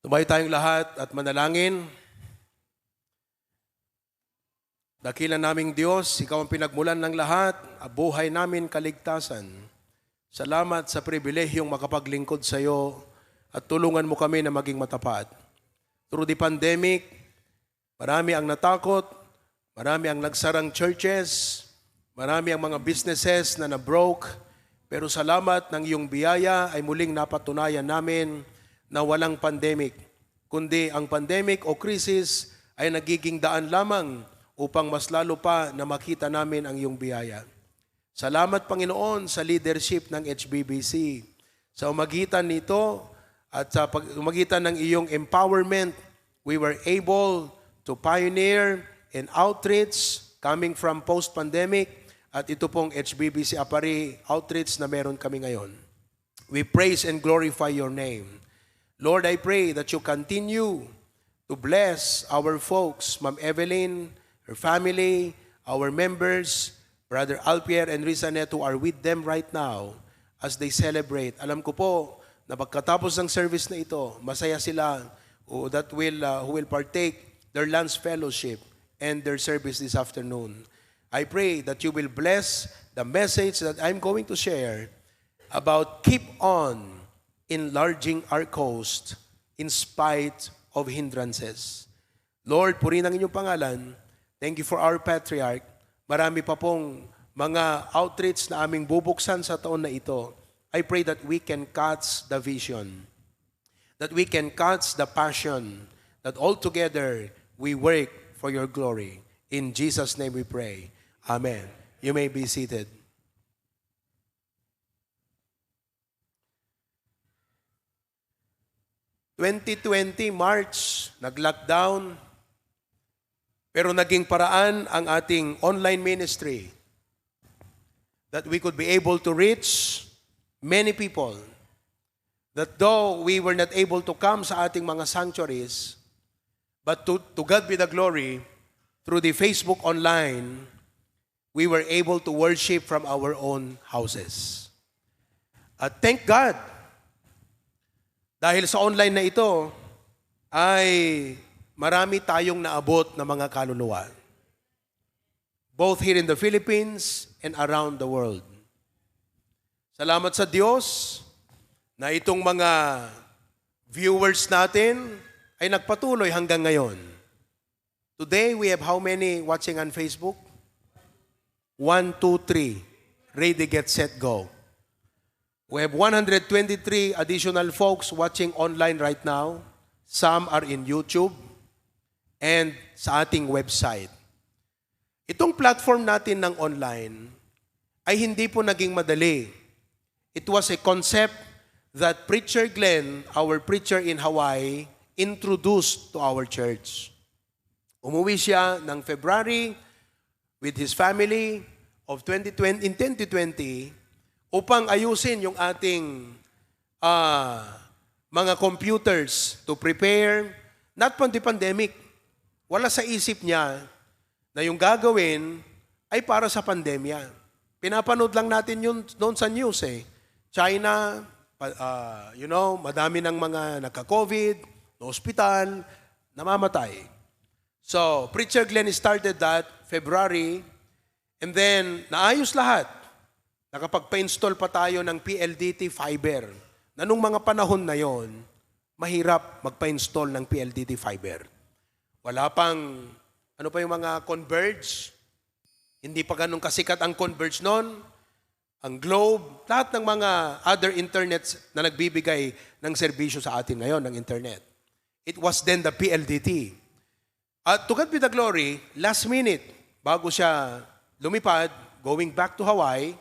Tumayo tayong lahat at manalangin. Dakilan naming Diyos, Ikaw ang pinagmulan ng lahat, buhay namin kaligtasan. Salamat sa pribilehiyong makapaglingkod sa iyo at tulungan mo kami na maging matapat. Through the pandemic, marami ang natakot, marami ang nagsarang churches, marami ang mga businesses na na-broke, pero salamat ng iyong biyaya ay muling napatunayan namin na walang pandemic, kundi ang pandemic o krisis ay nagiging daan lamang upang mas lalo pa na makita namin ang iyong biyaya. Salamat, Panginoon, sa leadership ng HBBC. Sa umagitan nito at sa umagitan ng iyong empowerment, we were able to pioneer in outreach coming from post-pandemic at ito pong HBBC Apari outreach na meron kami ngayon. We praise and glorify your name. Lord, I pray that you continue to bless our folks, Ma'am Evelyn, her family, our members, Brother Alpier and Rizanet who are with them right now as they celebrate. Alam ko po na pagkatapos ng service na ito, masaya sila who will partake their lunch fellowship and their service this afternoon. I pray that you will bless the message that I'm going to share about keep on enlarging our coast in spite of hindrances. Lord, purihin ang inyong pangalan. Thank you for our patriarch. Marami pa pong mga outreach na aming bubuksan sa taon na ito. I pray that we can catch the vision, that we can catch the passion, that all together we work for your glory. In Jesus' name we pray. Amen. You may be seated. March, nag-lockdown, pero naging paraan ang ating online ministry that we could be able to reach many people. That though we were not able to come sa ating mga sanctuaries, but to God be the glory, through the Facebook online, we were able to worship from our own houses. At thank God, dahil sa online na ito, ay marami tayong naabot na mga kaluluwa. Both here in the Philippines and around the world. Salamat sa Diyos na itong mga viewers natin ay nagpatuloy hanggang ngayon. Today, we have how many watching on Facebook? 1, 2, 3. Ready, get, set, go. We have 123 additional folks watching online right now. Some are in YouTube and sa ating website. Itong platform natin ng online ay hindi po naging madali. It was a concept that Preacher Glenn, our preacher in Hawaii, introduced to our church. Umuwi siya ng February with his family of 2020, in 2020 upang ayusin yung ating mga computers to prepare, not for the pandemic. Wala sa isip niya na yung gagawin ay para sa pandemya. Pinapanood lang natin yun noon sa news eh. China, madami ng mga nagka-COVID, na hospital, namamatay. So, Preacher Glenn started that February, and then naayos lahat. Nakapagpa-install pa tayo ng PLDT fiber. Na nung mga panahon na yon, mahirap magpa-install ng PLDT fiber. Wala pang, yung mga Converge. Hindi pa ganun kasikat ang Converge noon. Ang Globe, lahat ng mga other internets na nagbibigay ng serbisyo sa atin ngayon, ng internet. It was then the PLDT. At to God be the glory, last minute, bago siya lumipad, going back to Hawaii,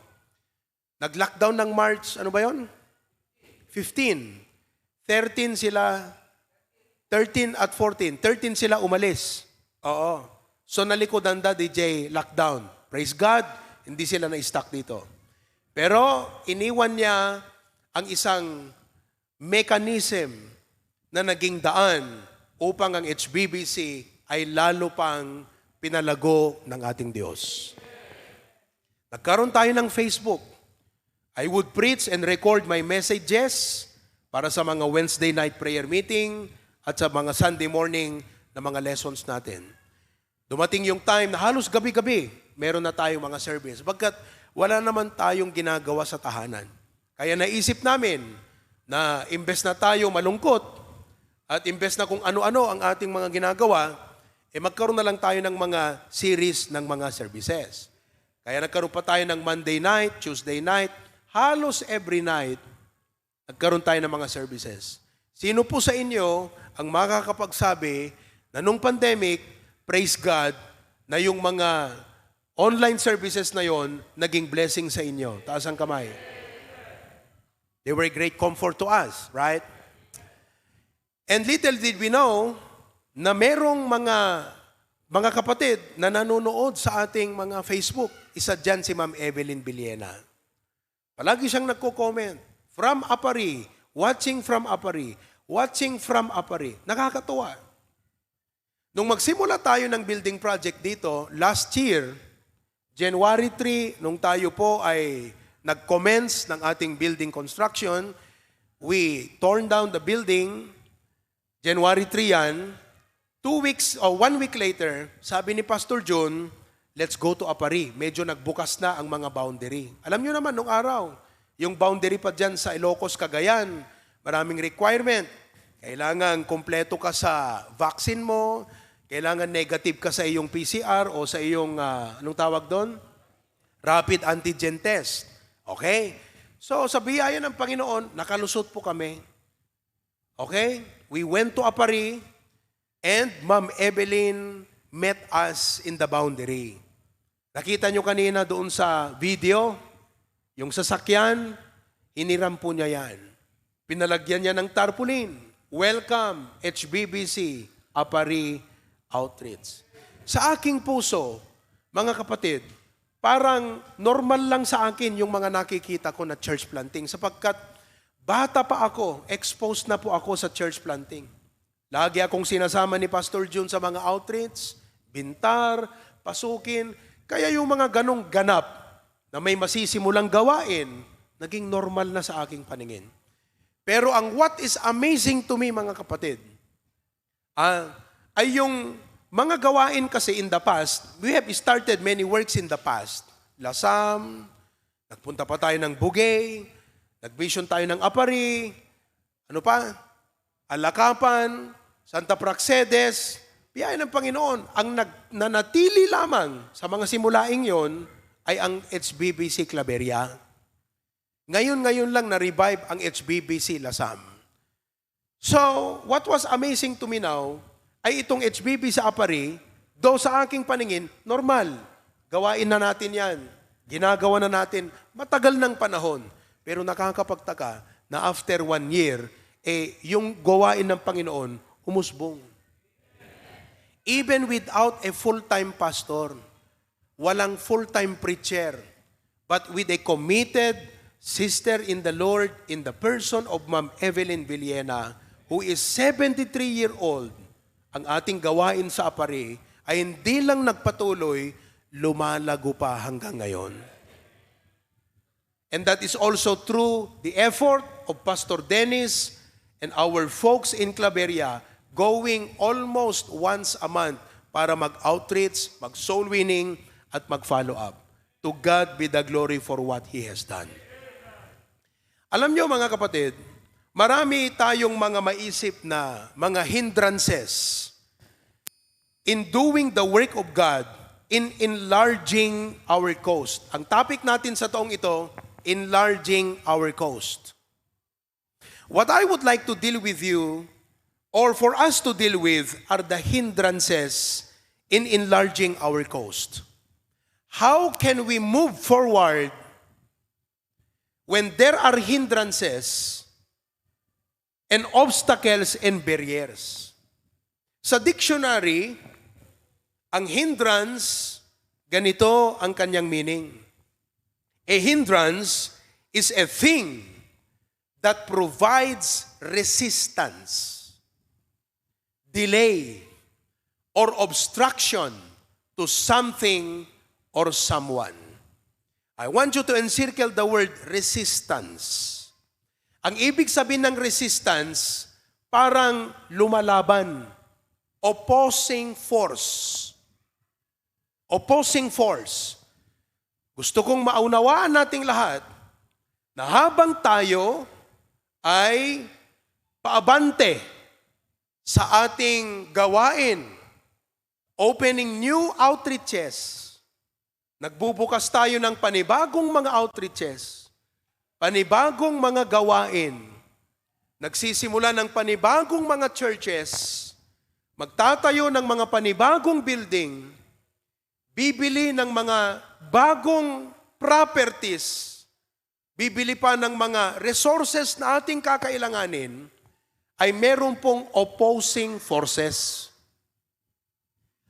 nag-lockdown ng March, 15. 13 sila, 13 at 14. 13 sila umalis. Oo. So nalikodan da DJ lockdown. Praise God, hindi sila na-stuck dito. Pero iniwan niya ang isang mechanism na naging daan upang ang HBBC ay lalo pang pinalago ng ating Diyos. Nagkaroon tayo ng Facebook. I would preach and record my messages para sa mga Wednesday night prayer meeting at sa mga Sunday morning na mga lessons natin. Dumating yung time na halos gabi-gabi, meron na tayong mga service. Bagkat wala naman tayong ginagawa sa tahanan. Kaya naisip namin na imbes na tayo malungkot at imbes na kung ano-ano ang ating mga ginagawa, magkaroon na lang tayo ng mga series ng mga services. Kaya nagkaroon pa tayo ng Monday night, Tuesday night, halos every night, nagkaroon tayo ng mga services. Sino po sa inyo ang makakapagsabi na nung pandemic, praise God, na yung mga online services na yon naging blessing sa inyo? Taas ang kamay. They were a great comfort to us, right? And little did we know na merong mga kapatid na nanonood sa ating mga Facebook. Isa dyan si Ma'am Evelyn Villena. Palagi siyang nagko-comment. From Apari, watching from Apari, watching from Apari. Nakakatuwa. Nung magsimula tayo ng building project dito, last year, January 3, nung tayo po ay nag-commence ng ating building construction, we torn down the building, January 3 yan, 1 week later, sabi ni Pastor John, let's go to Apari. Medyo nagbukas na ang mga boundary. Alam nyo naman, nung araw, yung boundary pa dyan sa Ilocos, Cagayan, maraming requirement. Kailangan kompleto ka sa vaccine mo, kailangan negative ka sa iyong PCR o sa iyong, anong tawag doon? Rapid antigen test. Okay? So, sa biyaya ng Panginoon, nakalusot po kami. Okay? We went to Apari, and Ma'am Evelyn met us in the boundary. Nakita nyo kanina doon sa video, yung sasakyan, hiniram po niya yan. Pinalagyan niya ng tarpaulin. Welcome, HBBC, Apari Outreach. Sa aking puso, mga kapatid, parang normal lang sa akin yung mga nakikita ko na church planting sapagkat bata pa ako, exposed na po ako sa church planting. Lagi akong sinasama ni Pastor June sa mga outreach, bintar, pasukin. Kaya yung mga ganong ganap na may masisimulang gawain, naging normal na sa aking paningin. Pero ang what is amazing to me, mga kapatid, ay yung mga gawain kasi in the past, we have started many works in the past. Lasam, nagpunta pa tayo ng Bugay, nag-vision tayo ng Apari, ano pa? Alakapan, Santa Praxedes, biyaya ng Panginoon. Ang nanatili lamang sa mga simulaing yon ay ang HBBC Claveria. Ngayon lang na-revive ang HBBC Lasam. So, what was amazing to me now, ay itong HBB sa Apari, though sa aking paningin, normal. Gawain na natin yan. Ginagawa na natin. Matagal ng panahon. Pero nakakapagtaka na after 1 year, yung gawain ng Panginoon, umusbong. Even without a full-time pastor, walang full-time preacher, but with a committed sister in the Lord, in the person of Ma'am Evelyn Villena, who is 73-year-old, ang ating gawain sa Apari ay hindi lang nagpatuloy, lumalago pa hanggang ngayon. And that is also through the effort of Pastor Dennis and our folks in Claveria going almost once a month para mag-outreach, mag-soul winning, at mag-follow up. To God be the glory for what He has done. Alam niyo mga kapatid, marami tayong mga maisip na mga hindrances in doing the work of God, in enlarging our coast. Ang topic natin sa taong ito, enlarging our coast. What I would like to deal with you, or for us to deal with, are the hindrances in enlarging our coast. How can we move forward when there are hindrances and obstacles and barriers? Sa dictionary, ang hindrance, ganito ang kanyang meaning. A hindrance is a thing that provides resistance, delay, or obstruction to something or someone. I want you to encircle the word resistance. Ang ibig sabihin ng resistance, parang lumalaban. Opposing force. Opposing force. Gusto kong maunawaan nating lahat na habang tayo ay paabante sa ating gawain, opening new outreaches, nagbubukas tayo ng panibagong mga outreaches, panibagong mga gawain, nagsisimula ng panibagong mga churches, magtatayo ng mga panibagong building, bibili ng mga bagong properties, bibili pa ng mga resources na ating kakailanganin, ay meron pong opposing forces.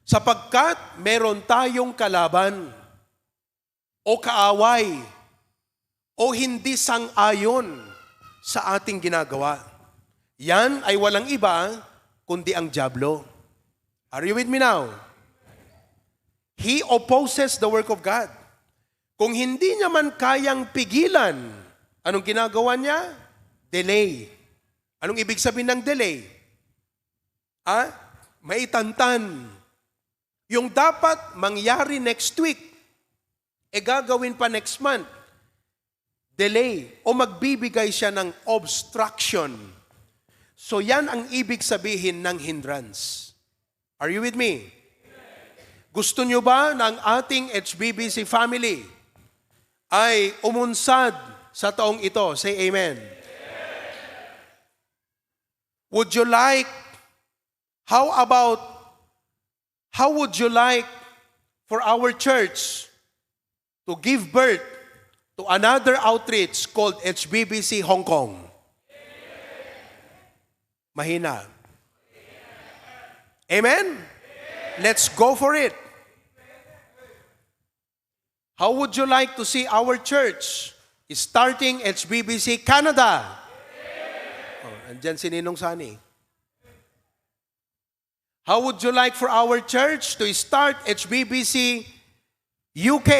Sapagkat meron tayong kalaban o kaaway o hindi sang-ayon sa ating ginagawa. Yan ay walang iba kundi ang dyablo. Are you with me now? He opposes the work of God. Kung hindi niya man kayang pigilan, anong ginagawa niya? Delay. Anong ibig sabihin ng delay? Maitantan. Yung dapat mangyari next week, gagawin pa next month. Delay. O magbibigay siya ng obstruction. So yan ang ibig sabihin ng hindrance. Are you with me? Gusto nyo ba na ang ating HBBC family ay umunsad sa taong ito? Say amen. Would you like, how would you like for our church to give birth to another outreach called HBBC Hong Kong? Mahina. Amen? Let's go for it. How would you like to see our church starting HBBC Canada? Andyan si Ninong Sani. How would you like for our church to start HBBC UK?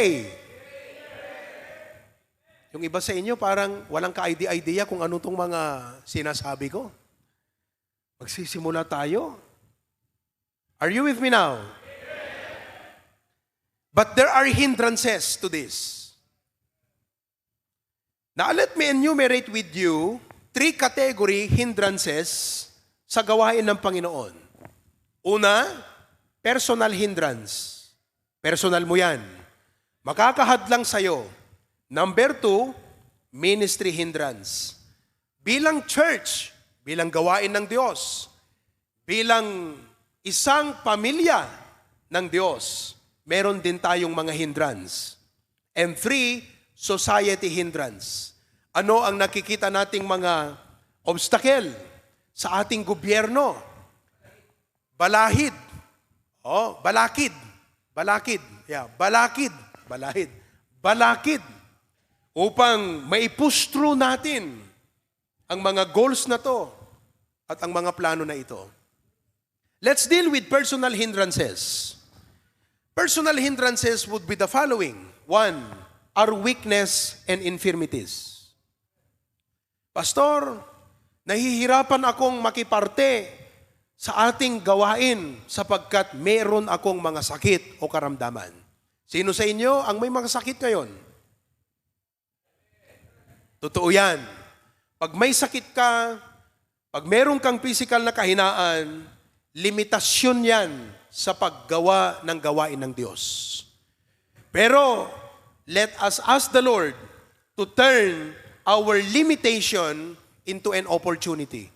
Yung iba sa inyo parang walang ka-idea kung ano tong mga sinasabi ko. Magsisimula tayo. Are you with me now? But there are hindrances to this. Now let me enumerate with you 3 category hindrances sa gawain ng Panginoon. Una, personal hindrance. Personal mo yan. Makakahadlang sa'yo. Number 2, ministry hindrance. Bilang church, bilang gawain ng Diyos, bilang isang pamilya ng Diyos, meron din tayong mga hindrance. And 3, society hindrance. Ano ang nakikita nating mga obstacle sa ating gobyerno? Balahid. Balakid. Balakid. Yeah, balakid. Balahid. Balakid. Upang maipush through natin ang mga goals na to at ang mga plano na ito. Let's deal with personal hindrances. Personal hindrances would be the following. 1, our weakness and infirmities. Pastor, nahihirapan akong makiparte sa ating gawain sapagkat meron akong mga sakit o karamdaman. Sino sa inyo ang may mga sakit ngayon? Totoo yan. Pag may sakit ka, pag meron kang physical na kahinaan, limitasyon yan sa paggawa ng gawain ng Diyos. Pero, let us ask the Lord to turn our limitation into an opportunity.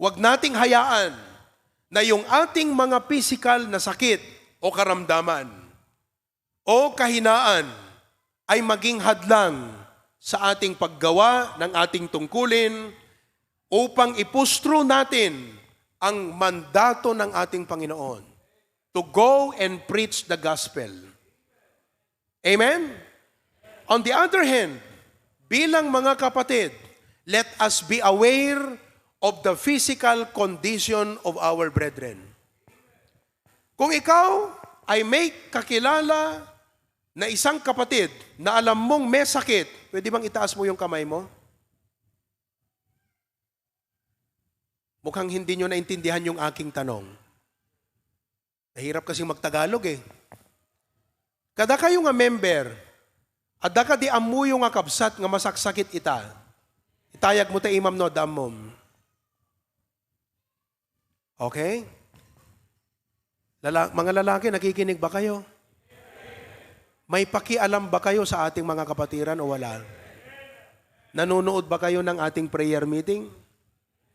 Huwag nating hayaan na yung ating mga physical na sakit o karamdaman o kahinaan ay maging hadlang sa ating paggawa ng ating tungkulin upang i-push through natin ang mandato ng ating Panginoon to go and preach the gospel. Amen? On the other hand, bilang mga kapatid, let us be aware of the physical condition of our brethren. Kung ikaw ay may kakilala na isang kapatid na alam mong may sakit, pwede bang itaas mo yung kamay mo? Mukhang hindi nyo naintindihan yung aking tanong. Nahirap kasi magtagalog eh. Kada kayo nga member, adda ka di amuyo nga kabsat nga masaksakit ita. Itayag mo ta imam no damom. Okay? Mga lalaki, nakikinig ba kayo? May pakialam ba kayo sa ating mga kapatiran o wala? Nanonood ba kayo ng ating prayer meeting?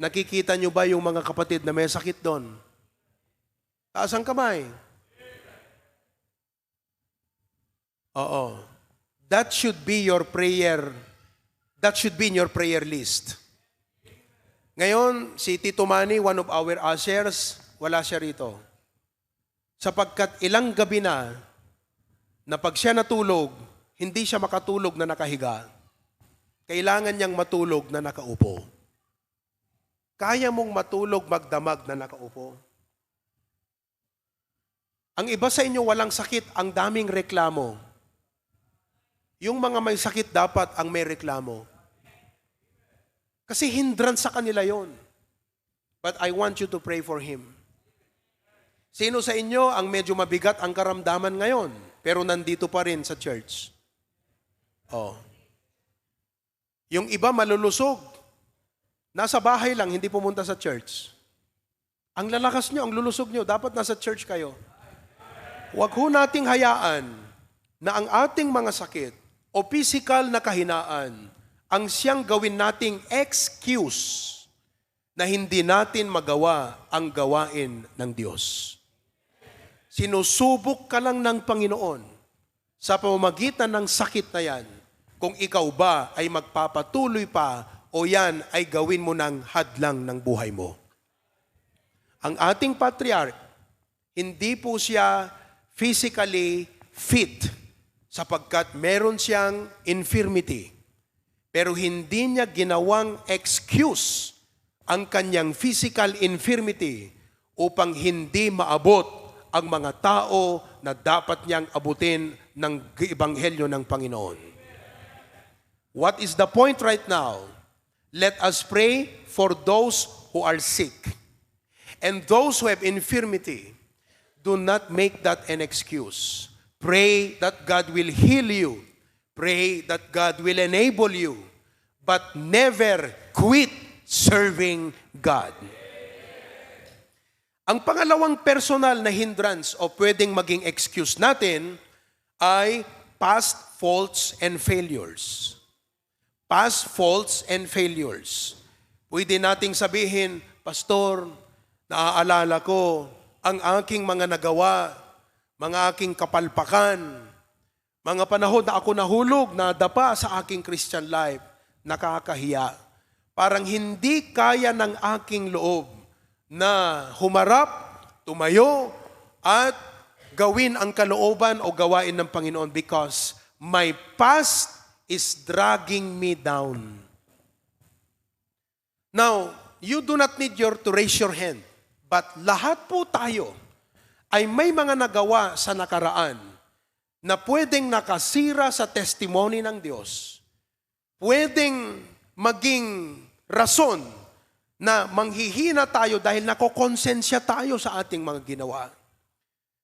Nakikita nyo ba yung mga kapatid na may sakit doon? Taas ang kamay. Oo. That should be your prayer. That should be in your prayer list. Ngayon, si Tito Manny, one of our ushers, wala siya rito. Sapagkat ilang gabi na pag siya natulog, hindi siya makatulog na nakahiga. Kailangan niyang matulog na nakaupo. Kaya mong matulog magdamag na nakaupo. Ang iba sa inyo walang sakit, ang daming reklamo. Yung mga may sakit dapat ang may reklamo. Kasi hindrance sa kanila yon. But I want you to pray for him. Sino sa inyo ang medyo mabigat ang karamdaman ngayon, pero nandito pa rin sa church? Oh. Yung iba malulusog. Nasa bahay lang, hindi pumunta sa church. Ang lalakas nyo, ang lulusog nyo, dapat nasa church kayo. Huwag ho nating hayaan na ang ating mga sakit o physical na kahinaan ang siyang gawin nating excuse na hindi natin magawa ang gawain ng Diyos. Sinusubok ka lang ng Panginoon sa pamamagitan ng sakit na yan kung ikaw ba ay magpapatuloy pa o yan ay gawin mo ng hadlang ng buhay mo. Ang ating patriarch, hindi po siya physically fit sapagkat meron siyang infirmity. Pero hindi niya ginawang excuse ang kanyang physical infirmity upang hindi maabot ang mga tao na dapat niyang abutin ng ebanghelyo ng Panginoon. What is the point right now? Let us pray for those who are sick. And those who have infirmity, do not make that an excuse. Pray that God will heal you. Pray that God will enable you. But never quit serving God. Ang pangalawang personal na hindrance o pwedeng maging excuse natin ay past faults and failures. Past faults and failures. Pwede nating sabihin, Pastor, naaalala ko ang aking mga nagawa, mga aking kapalpakan, mga panahon na ako nahulog, nadapa sa aking Christian life, nakakahiya. Parang hindi kaya ng aking loob na humarap, tumayo, at gawin ang kalooban o gawain ng Panginoon because my past is dragging me down. Now, you do not need to raise your hand, but lahat po tayo ay may mga nagawa sa nakaraan na pwedeng nakasira sa testimony ng Diyos. Pwedeng maging rason na manghihina tayo dahil nakokonsensya tayo sa ating mga ginawa.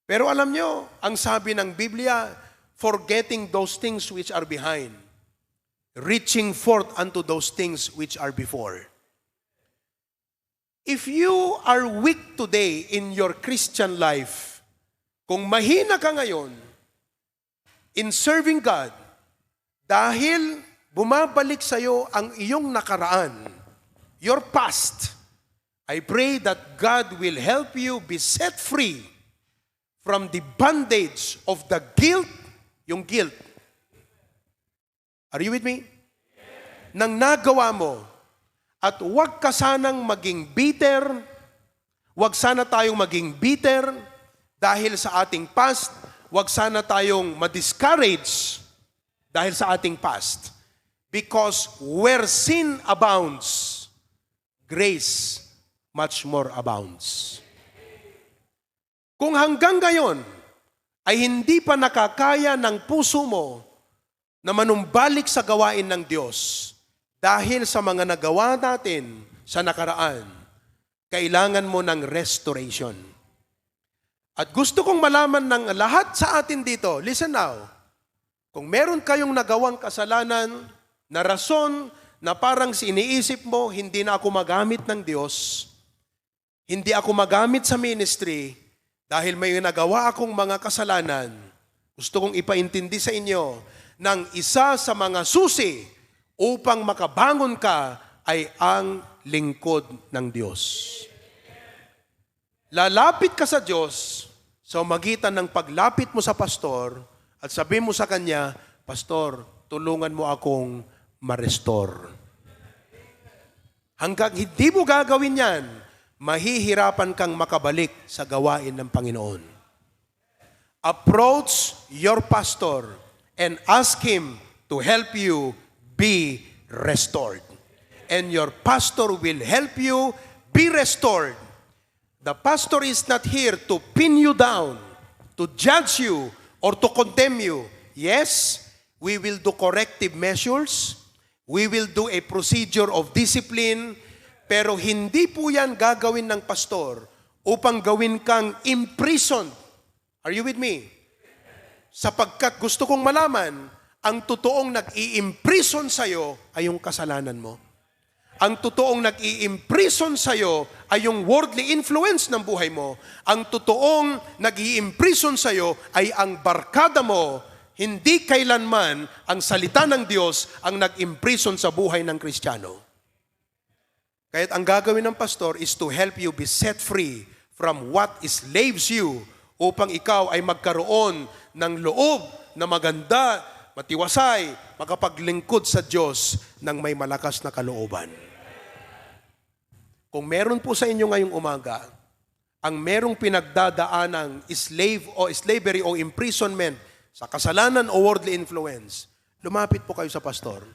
Pero alam nyo, ang sabi ng Biblia, forgetting those things which are behind, reaching forth unto those things which are before. If you are weak today in your Christian life, kung mahina ka ngayon in serving God, dahil bumabalik sa iyo ang iyong nakaraan, your past, I pray that God will help you be set free from the bondage of the guilt, yung guilt. Are you with me? Nang nagawa mo. At huwag ka sanang maging bitter, huwag sana tayong maging bitter dahil sa ating past, huwag sana tayong ma-discourage dahil sa ating past. Because where sin abounds, grace much more abounds. Kung hanggang ngayon ay hindi pa nakakaya ng puso mo na manumbalik sa gawain ng Diyos dahil sa mga nagawa natin sa nakaraan, kailangan mo ng restoration. At gusto kong malaman ng lahat sa atin dito, listen now, kung meron kayong nagawang kasalanan na rason na parang iniisip mo, hindi na ako magamit ng Diyos, hindi ako magamit sa ministry dahil may nagawa akong mga kasalanan, gusto kong ipaintindi sa inyo ng isa sa mga susi upang makabangon ka ay ang lingkod ng Diyos. Lalapit ka sa Diyos sa magitan ng paglapit mo sa pastor at sabihin mo sa kanya, Pastor, tulungan mo akong ma-restore. Hanggang hindi mo gagawin yan, mahihirapan kang makabalik sa gawain ng Panginoon. Approach your pastor and ask him to help you be restored. And your pastor will help you be restored. The pastor is not here to pin you down, to judge you, or to condemn you. Yes, we will do corrective measures. We will do a procedure of discipline. Pero hindi po yan gagawin ng pastor upang gawin kang imprisoned. Are you with me? Sapagkat gusto kong malaman, ang totoong nag-i-imprison sa'yo ay yung kasalanan mo. Ang totoong nag-i-imprison sa'yo ay yung worldly influence ng buhay mo. Ang totoong nag-i-imprison sa'yo ay ang barkada mo. Hindi kailanman ang salita ng Diyos ang nag-imprison sa buhay ng Kristiyano. Kaya't ang gagawin ng pastor is to help you be set free from what enslaves you upang ikaw ay magkaroon ng loob na maganda, matiwasay, makapaglingkod sa Diyos ng may malakas na kalooban. Kung meron po sa inyo ngayong umaga, ang merong pinagdadaanang slavery o imprisonment sa kasalanan o worldly influence, lumapit po kayo sa pastor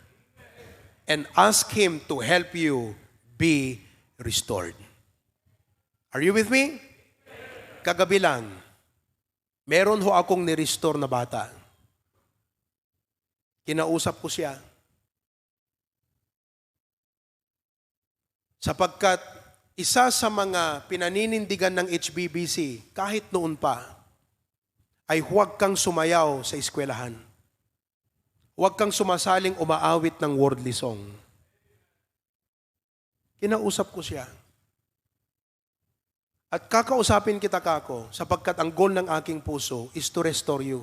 and ask him to help you be restored. Are you with me? Kagabi lang, meron ho akong ni-restore na bata. Kinausap ko siya. Sapagkat isa sa mga pinaninindigan ng HBBC, kahit noon pa, ay huwag kang sumayaw sa eskwelahan. Huwag kang sumasaling umaawit ng worldly song. Kinausap ko siya. At kakausapin kita kako, sapagkat ang goal ng aking puso is to restore you.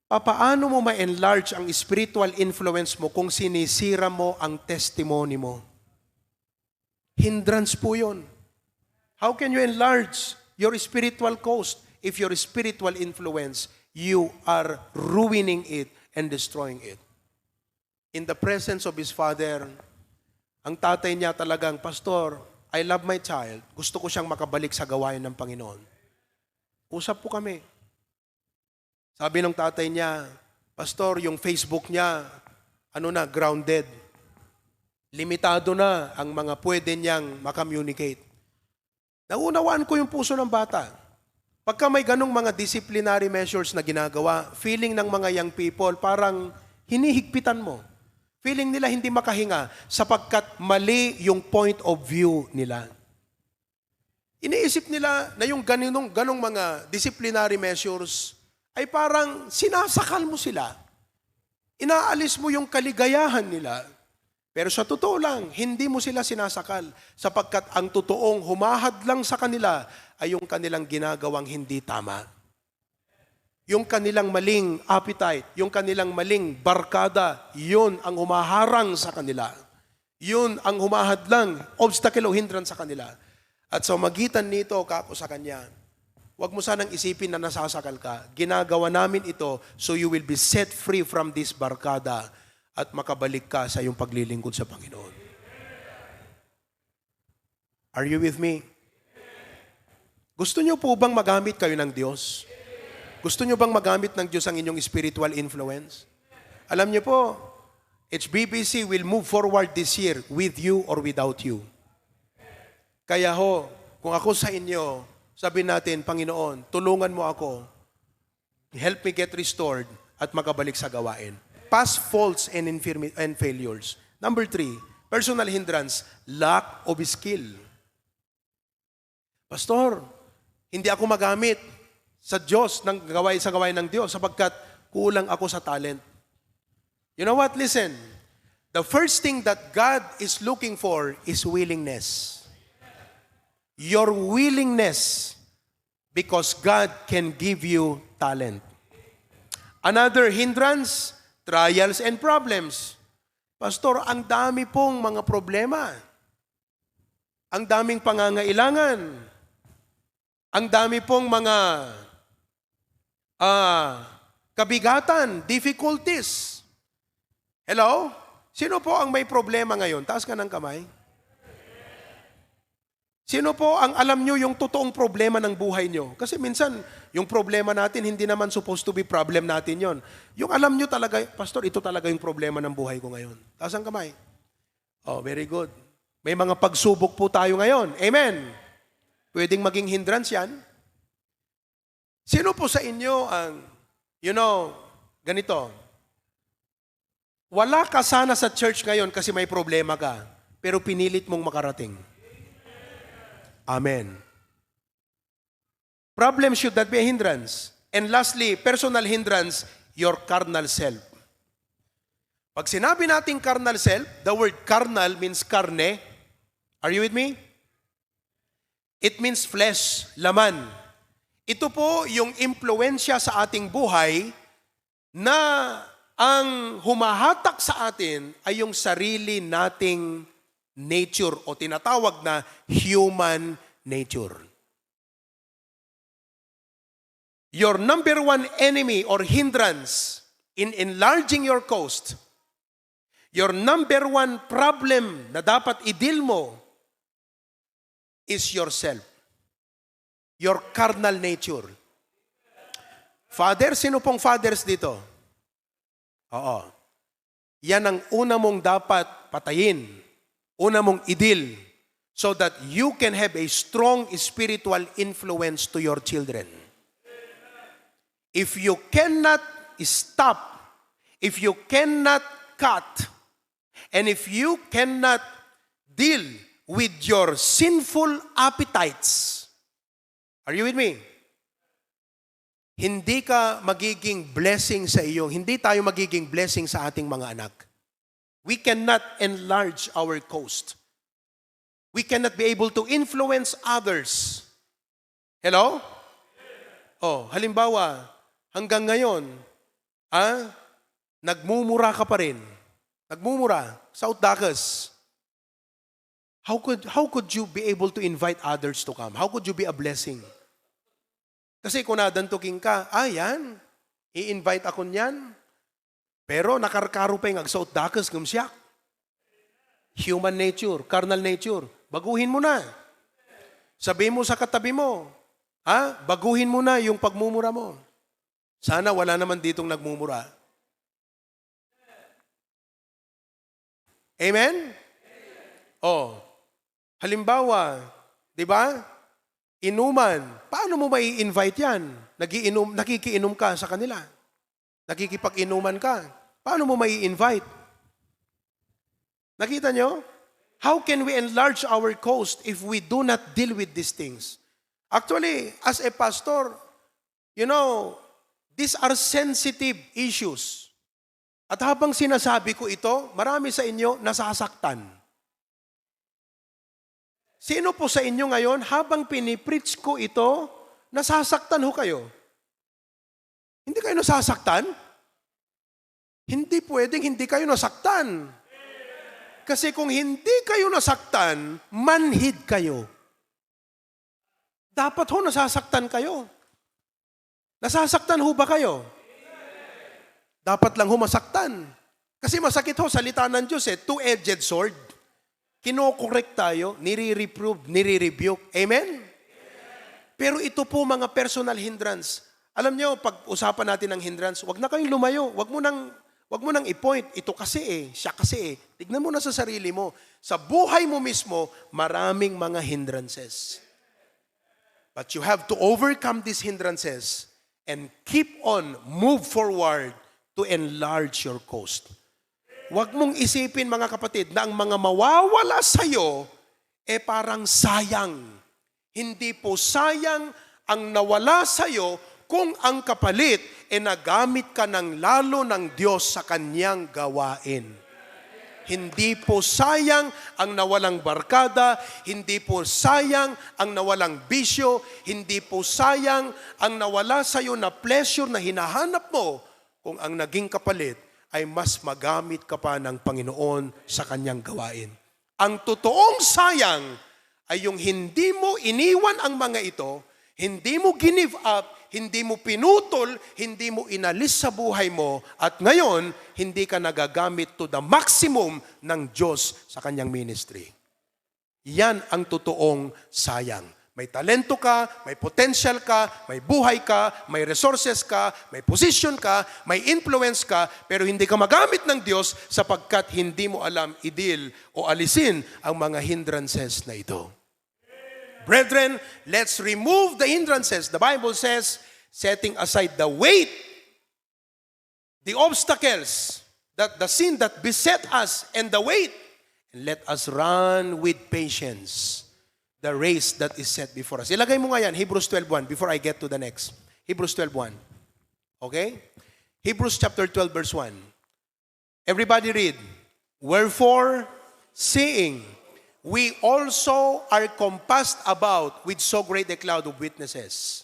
Papaano mo ma-enlarge ang spiritual influence mo kung sinisira mo ang testimony mo? Hindrance po yun. How can you enlarge your spiritual coast if your spiritual influence, you are ruining it and destroying it? In the presence of his father, ang tatay niya talagang, Pastor, I love my child. Gusto ko siyang makabalik sa gawain ng Panginoon. Usap po kami. Sabi ng tatay niya, Pastor, yung Facebook niya, grounded. Limitado na ang mga pwede niyang makommunicate. Naunawaan ko yung puso ng bata. Pagka may ganong mga disciplinary measures na ginagawa, feeling ng mga young people, parang hinihigpitan mo. Feeling nila hindi makahinga sapagkat mali yung point of view nila. Iniisip nila na yung ganong mga disciplinary measures ay parang sinasakal mo sila. Inaalis mo yung kaligayahan nila. Pero sa totoo lang, hindi mo sila sinasakal sapagkat ang totoong humahad lang sa kanila ay yung kanilang ginagawang hindi tama. Yung kanilang maling appetite, yung kanilang maling barkada, yun ang humaharang sa kanila. Yun ang humahadlang, obstacle o hindrance sa kanila. At sa magitan nito, kako sa kanya, huwag mo sanang isipin na nasasakal ka. Ginagawa namin ito so you will be set free from this barkada at makabalik ka sa iyong paglilingkod sa Panginoon. Are you with me? Gusto niyo po bang magamit kayo ng Diyos? Gusto niyo bang magamit ng Diyos ang inyong spiritual influence? Alam niyo po, HBBC will move forward this year with you or without you. Kaya ho, kung ako sa inyo, sabihin natin, Panginoon, tulungan mo ako, help me get restored at makabalik sa gawain. Past faults and failures. Number 3, personal hindrance, lack of skill. Pastor, hindi ako magamit sa Diyos, sa gawain ng Diyos, sapagkat kulang ako sa talent. You know what? Listen. The first thing that God is looking for is willingness. Your willingness, because God can give you talent. Another hindrance, trials and problems. Pastor, ang dami pong mga problema. Ang daming pangangailangan. Ang dami pong mga kabigatan, difficulties. Hello? Sino po ang may problema ngayon? Taas ka ng kamay. Sino po ang alam nyo yung totoong problema ng buhay nyo? Kasi minsan, yung problema natin, hindi naman supposed to be problem natin yon. Yung alam nyo talaga, Pastor, ito talaga yung problema ng buhay ko ngayon. Taas ang kamay. Oh, very good. May mga pagsubok po tayo ngayon. Amen. Pwedeng maging hindrance yan. Sino po sa inyo ang, ganito, wala ka sana sa church ngayon kasi may problema ka, pero pinilit mong makarating. Amen. Problem should not be a hindrance. And lastly, personal hindrance, your carnal self. Pag sinabi nating carnal self, the word carnal means karne. Are you with me? It means flesh, laman. Ito po yung impluensya sa ating buhay na ang humahatak sa atin ay yung sarili nating nature o tinatawag na human nature. Your number one enemy or hindrance in enlarging your coast, your number one problem na dapat i-deal mo is yourself. Your carnal nature. Father, sino pong fathers dito? Oo. Yan ang una mong dapat patayin. Una mong i-deal so that you can have a strong spiritual influence to your children. If you cannot stop, if you cannot cut, and if you cannot deal with your sinful appetites, are you with me? Hindi ka magiging blessing sa iyo. Hindi tayo magiging blessing sa ating mga anak. We cannot enlarge our coast. We cannot be able to influence others. Hello? Oh, halimbawa, hanggang ngayon, nagmumura ka pa rin. Nagmumura, South Dacus. How could you be able to invite others to come? How could you be a blessing? Kasi kung nadantuking ka, yan, i-invite ako niyan. Pero nakarkaro pa yung South Dacus siya. Human nature, carnal nature. Baguhin mo na. Sabihin mo sa katabi mo, baguhin mo na yung pagmumura mo. Sana wala naman ditong nagmumura. Amen? Oh, halimbawa, di ba? Inuman. Paano mo mai-invite yan? Nakikiinom ka sa kanila. Nakikipag-inuman ka. Paano mo mai-invite? Nakita nyo? How can we enlarge our coast if we do not deal with these things? Actually, as a pastor, these are sensitive issues. At habang sinasabi ko ito, marami sa inyo nasasaktan. Sino po sa inyo ngayon, habang pinipreach ko ito, nasasaktan ho kayo? Hindi kayo nasasaktan? Hindi pwedeng hindi kayo nasaktan. Kasi kung hindi kayo nasaktan, manhid kayo. Dapat ho nasasaktan kayo. Nasasaktan ho ba kayo? Dapat lang ho masaktan. Kasi masakit ho, salita ng Diyos two-edged sword. Kino-correct tayo, nire-reprove, nire-rebuke. Amen? Pero ito po mga personal hindrance. Alam nyo, pag usapan natin ng hindrance, wag na kayong lumayo. Wag mo nang i-point. Ito kasi siya kasi Tignan mo na sa sarili mo. Sa buhay mo mismo, maraming mga hindrances. But you have to overcome these hindrances and keep on, move forward to enlarge your coast. Huwag mong isipin, mga kapatid, na ang mga mawawala sa'yo, parang sayang. Hindi po sayang ang nawala sa iyo kung ang kapalit nagamit ka ng lalo ng Diyos sa kanyang gawain. Hindi po sayang ang nawalang barkada, hindi po sayang ang nawalang bisyo, hindi po sayang ang nawala sa iyo na pleasure na hinahanap mo kung ang naging kapalit ay mas magamit ka pa ng Panginoon sa kanyang gawain. Ang totoong sayang ay yung hindi mo iniwan ang mga ito, hindi mo give up, hindi mo pinutol, hindi mo inalis sa buhay mo, at ngayon, hindi ka nagagamit to the maximum ng Diyos sa kanyang ministry. Yan ang totoong sayang. May talento ka, may potential ka, may buhay ka, may resources ka, may position ka, may influence ka, pero hindi ka magamit ng Diyos sapagkat hindi mo alam i-deal o alisin ang mga hindrances na ito. Brethren, let's remove the hindrances. The Bible says, setting aside the weight, the obstacles, the sin that beset us, and the weight, and let us run with patience the race that is set before us. Ilagay mo nga yan, Hebrews 12:1, before I get to the next. Hebrews 12:1. Okay? Hebrews chapter 12, verse 1. Everybody read. Wherefore, seeing we also are compassed about with so great a cloud of witnesses,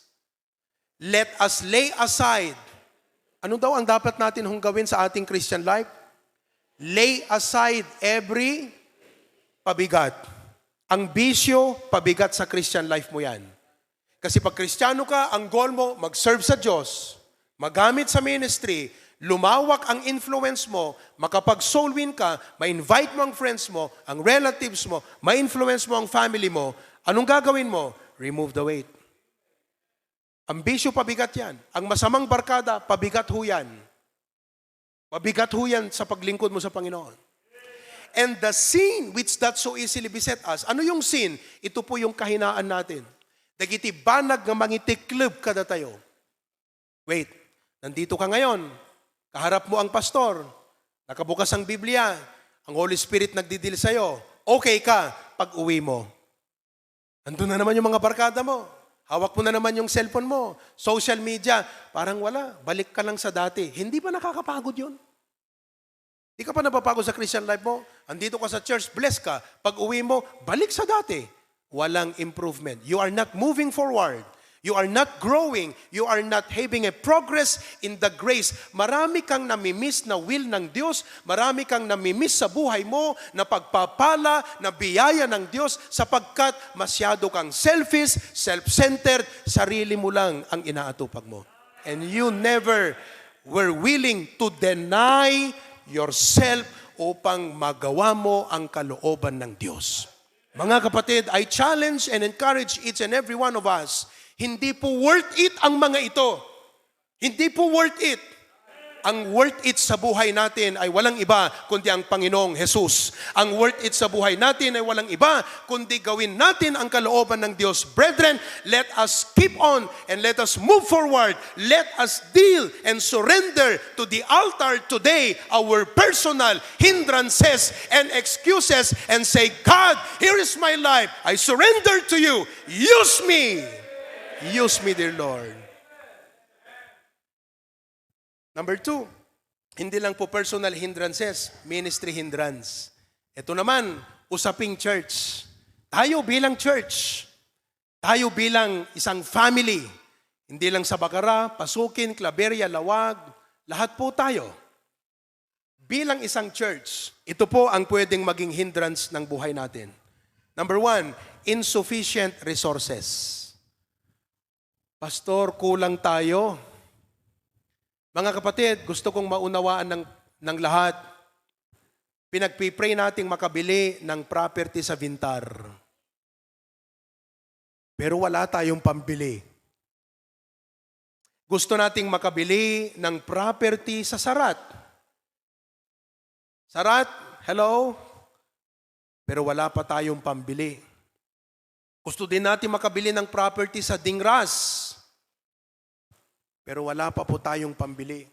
let us lay aside. Ano daw ang dapat natin gawin sa ating Christian life? Lay aside every pabigat. Ang bisyo, pabigat sa Christian life mo yan. Kasi pag Kristiyano ka, ang goal mo, mag-serve sa Diyos, magamit sa ministry, lumawak ang influence mo, makapag-soul win ka, ma-invite mo ang friends mo, ang relatives mo, ma-influence mo ang family mo, anong gagawin mo? Remove the weight. Ang bisyo, pabigat yan. Ang masamang barkada, pabigat ho yan. Pabigat ho yan sa paglingkod mo sa Panginoon. And the sin which that so easily beset us. Ano yung sin? Ito po yung kahinaan natin. Dagiti banag nga mangitiklub kada tayo. Wait, nandito ka ngayon. Kaharap mo ang pastor. Nakabukas ang Biblia. Ang Holy Spirit nagdidil sa'yo. Okay ka pag uwi mo. Nandun na naman yung mga barkada mo. Hawak mo na naman yung cellphone mo. Social media. Parang wala. Balik ka lang sa dati. Hindi ba nakakapagod yun? Di ka pa napapagod sa Christian life mo? Andito ka sa church, bless ka. Pag uwi mo, balik sa dati. Walang improvement. You are not moving forward. You are not growing. You are not having a progress in the grace. Marami kang namimiss na will ng Diyos. Marami kang namimiss sa buhay mo na pagpapala, na biyaya ng Diyos sapagkat masyado kang selfish, self-centered, sarili mo lang ang inaatupag mo. And you never were willing to deny yourself upang magawa mo ang kalooban ng Diyos. Mga kapatid, I challenge and encourage each and every one of us, hindi po worth it ang mga ito. Hindi po worth it. Ang worth it sa buhay natin ay walang iba kundi ang Panginoong Jesus. Ang worth it sa buhay natin ay walang iba kundi gawin natin ang kalooban ng Diyos. Brethren, let us keep on and let us move forward. Let us deal and surrender to the altar today our personal hindrances and excuses and say, God, here is my life. I surrender to you. Use me. Use me, dear Lord. Number 2, hindi lang po personal hindrances, ministry hindrance. Ito naman, usaping church. Tayo bilang church, tayo bilang isang family, hindi lang sa Bacara, Pasukin, Claveria, Lawag, lahat po tayo. Bilang isang church, ito po ang pwedeng maging hindrance ng buhay natin. Number 1, insufficient resources. Pastor, kulang tayo. Mga kapatid, gusto kong maunawaan ng lahat. Pinagpipray nating makabili ng property sa Vintar. Pero wala tayong pambili. Gusto nating makabili ng property sa Sarat. Sarat, hello? Pero wala pa tayong pambili. Gusto din natin makabili ng property sa Dingras. Pero wala pa po tayong pambili.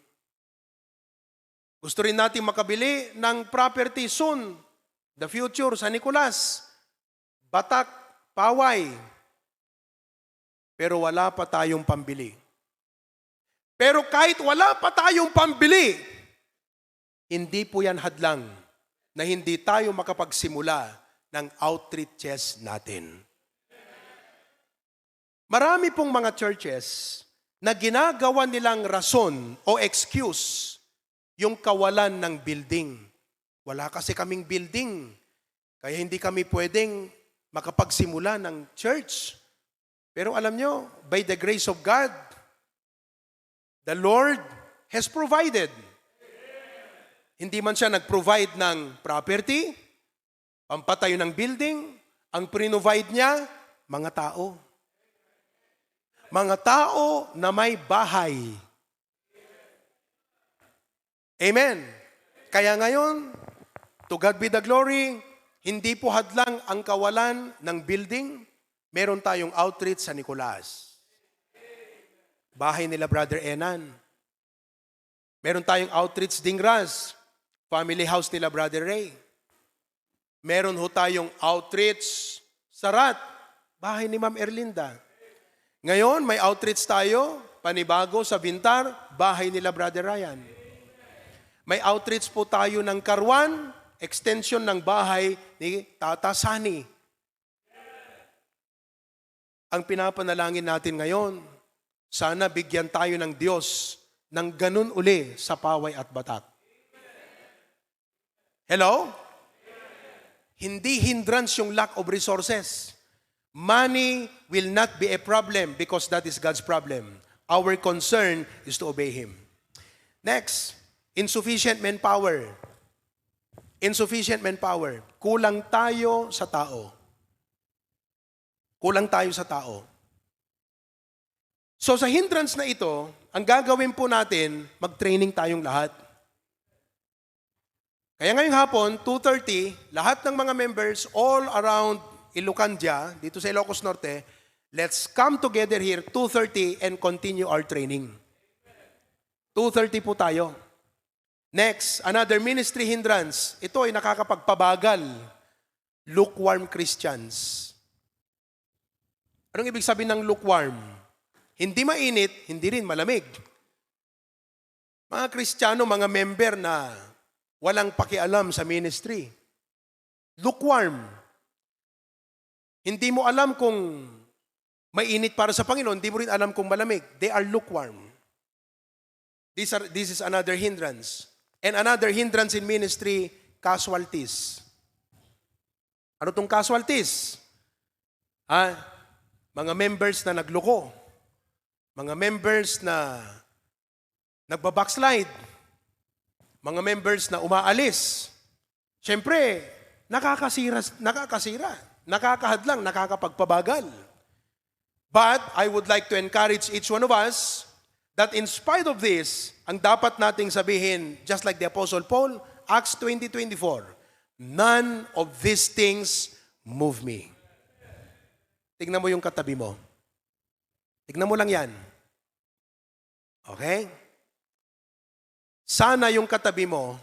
Gusto rin natin makabili ng property soon, the future, sa Nicolas, Batak, Paway. pero wala pa tayong pambili. Pero kahit wala pa tayong pambili, hindi po yan hadlang na hindi tayo makapagsimula ng outreaches natin. Marami pong mga churches na ginagawa nilang rason o excuse yung kawalan ng building. Wala kasi kaming building, kaya hindi kami pwedeng makapagsimula ng church. Pero alam nyo, by the grace of God, the Lord has provided. Hindi man siya nag-provide ng property, pampatayo ng building, ang provide niya, mga tao. Mga tao na may bahay. Amen. Kaya ngayon, to God be the glory, hindi po hadlang ang kawalan ng building. Meron tayong outreach sa Nicolas. Bahay nila Brother Enan. Meron tayong outreach Dingras. Family house nila Brother Ray. Meron ho tayong outreach Sarat. Bahay ni Ma'am Erlinda. Ngayon, may outreach tayo, panibago sa Bintar, bahay nila Brother Ryan. May outreach po tayo ng Karwan, extension ng bahay ni Tata Sani. Ang pinapanalangin natin ngayon, sana bigyan tayo ng Diyos ng ganun uli sa Paway at Batak. Hello? Hindi hindrance yung lack of resources. Money will not be a problem because that is God's problem. Our concern is to obey Him. Next, insufficient manpower. Insufficient manpower. Kulang tayo sa tao. Kulang tayo sa tao. So sa hindrance na ito, ang gagawin po natin, mag-training tayong lahat. Kaya ngayong hapon, 2:30, lahat ng mga members all around Ilocandia, dito sa Ilocos Norte, let's come together here 2:30 and continue our training. 2:30 po tayo. Next, another ministry hindrance. Ito ay nakakapagpabagal. Lukewarm Christians. Anong ibig sabihin ng lukewarm? Hindi mainit, hindi rin malamig. Mga Kristiyano, mga member na walang pakialam sa ministry. Lukewarm. Hindi mo alam kung mainit para sa Panginoon, hindi mo rin alam kung malamig. They are lukewarm. This is another hindrance. And another hindrance in ministry, casualties. Ano tong casualties? Mga members na nagloko. Mga members na nagbabackslide. Mga members na umaalis. Siyempre, nakakasira, nakakahadlang, nakakapagpabagal. But I would like to encourage each one of us that in spite of this, ang dapat nating sabihin, just like the Apostle Paul, Acts 20:24, none of these things move me. Tignan mo yung katabi mo. Tignan mo lang yan. Okay? Sana yung katabi mo,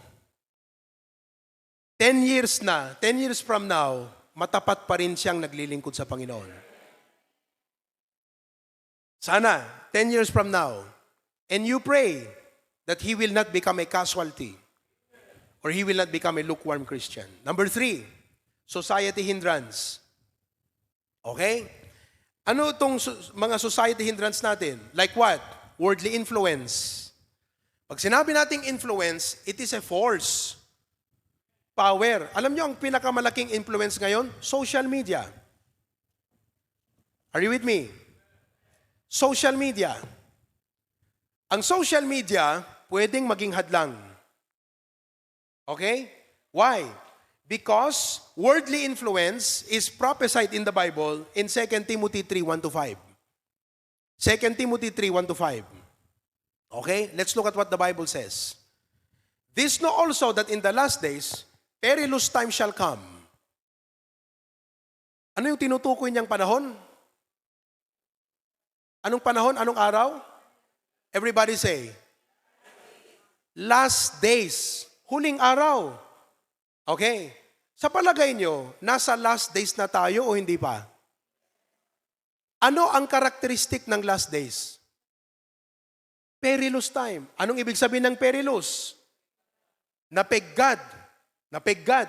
10 years from now, matapat pa rin siyang naglilingkod sa Panginoon. Sana, 10 years from now, and you pray that he will not become a casualty or he will not become a lukewarm Christian. Number 3, society hindrance. Okay? Ano itong mga society hindrance natin? Like what? Worldly influence. Pag sinabi nating influence, it is a force. Power. Alam nyo, ang pinakamalaking influence ngayon? Social media. Are you with me? Social media. Ang social media, pwedeng maging hadlang. Okay? Why? Because worldly influence is prophesied in the Bible in 2 Timothy 3:1-5. 2 Timothy 3:1-5. Okay? Let's look at what the Bible says. This know also that in the last days, perilous time shall come. Ano yung tinutukoy niyang panahon? Anong panahon? Anong araw? Everybody say, last days. Huling araw. Okay. Sa palagay nyo, nasa last days na tayo o hindi pa? Ano ang karakteristik ng last days? Perilous time. Anong ibig sabihin ng perilous? Napeggad. Napeggad.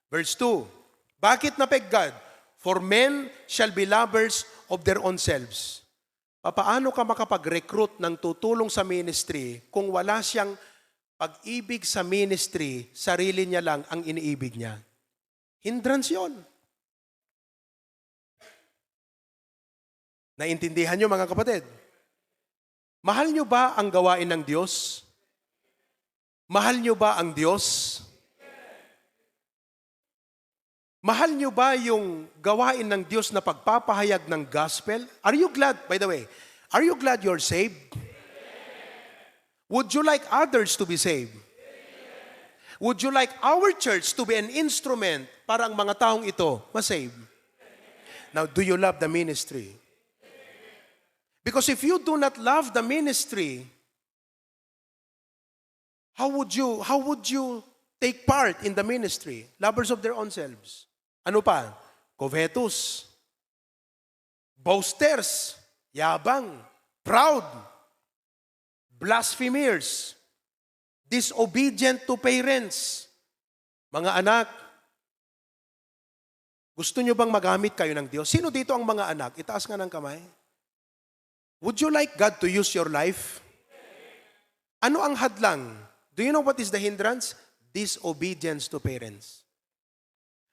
Verse 2. Bakit napeggad? For men shall be lovers of their own selves. Paano ka makapag-recruit ng tutulong sa ministry kung wala siyang pag-ibig sa ministry, sarili niya lang ang iniibig niya? Hindrance yun. Naintindihan niyo mga kapatid? Mahal niyo ba ang gawain ng Diyos? Mahal niyo ba ang Diyos? Mahal niyo ba yung gawain ng Diyos na pagpapahayag ng gospel? Are you glad, by the way, are you glad you're saved? Would you like others to be saved? Would you like our church to be an instrument para ang mga taong ito ma-save? Now, do you love the ministry? Because if you do not love the ministry, how would you take part in the ministry? Lovers of their own selves. Ano pa? Covetous, boasters, yabang, proud, blasphemers, disobedient to parents. Mga anak, gusto nyo bang magamit kayo ng Diyos? Sino dito ang mga anak? Itaas nga ng kamay. Would you like God to use your life? Ano ang hadlang? Do you know what is the hindrance? Disobedience to parents.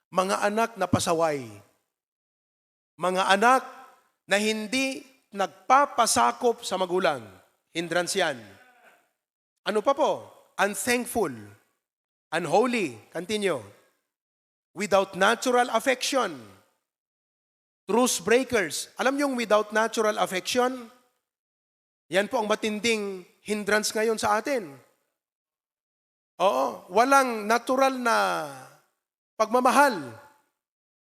Mga anak na pasaway. Mga anak na hindi nagpapasakop sa magulang. Hindrance yan. Ano pa po? Unthankful. Unholy. Continue. Without natural affection. Truce breakers. Alam niyo yung without natural affection? Yan po ang matinding hindrance ngayon sa atin. Oo, walang natural na pagmamahal.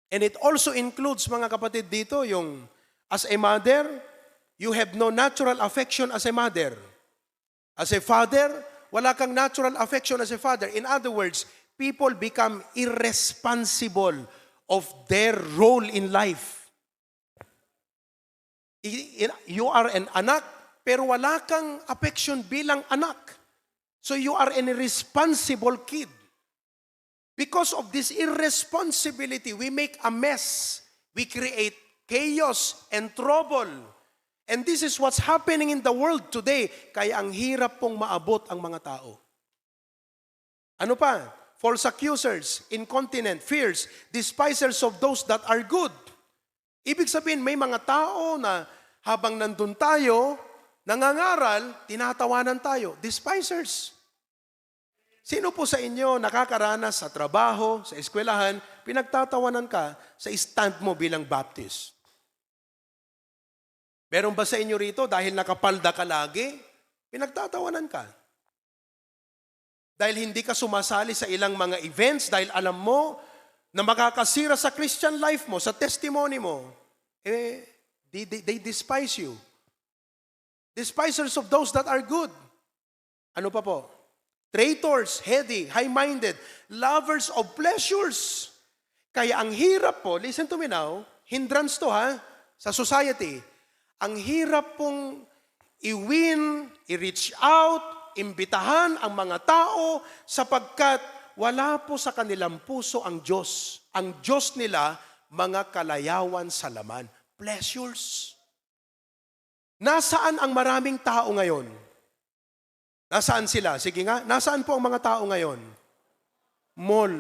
And it also includes, mga kapatid dito, yung as a mother, you have no natural affection as a mother. As a father, wala kang natural affection as a father. In other words, people become irresponsible of their role in life. You are an anak, pero wala kang affection bilang anak. So you are an irresponsible kid. Because of this irresponsibility, we make a mess. We create chaos and trouble. And this is what's happening in the world today. Kaya ang hirap pong maabot ang mga tao. Ano pa? False accusers, incontinent, fierce, despisers of those that are good. Ibig sabihin, may mga tao na habang nandun tayo, nangangaral, tinatawanan tayo. Despisers. Sino po sa inyo nakakaranas sa trabaho, sa eskwelahan, pinagtatawanan ka sa stand mo bilang Baptist? Meron ba sa inyo rito dahil nakapalda ka lagi, pinagtatawanan ka? Dahil hindi ka sumasali sa ilang mga events, dahil alam mo na makakasira sa Christian life mo, sa testimony mo, they despise you. Despisers of those that are good. Ano pa po? Traitors, heady, high-minded, lovers of pleasures. Kaya ang hirap po, listen to me now, hindrance to sa society. Ang hirap pong i-win, i-reach out, imbitahan ang mga tao sapagkat wala po sa kanilang puso ang Diyos. Ang Diyos nila, mga kalayawan sa laman. Pleasures. Nasaan ang maraming tao ngayon? Nasaan sila? Sige nga, nasaan po ang mga tao ngayon? Mall.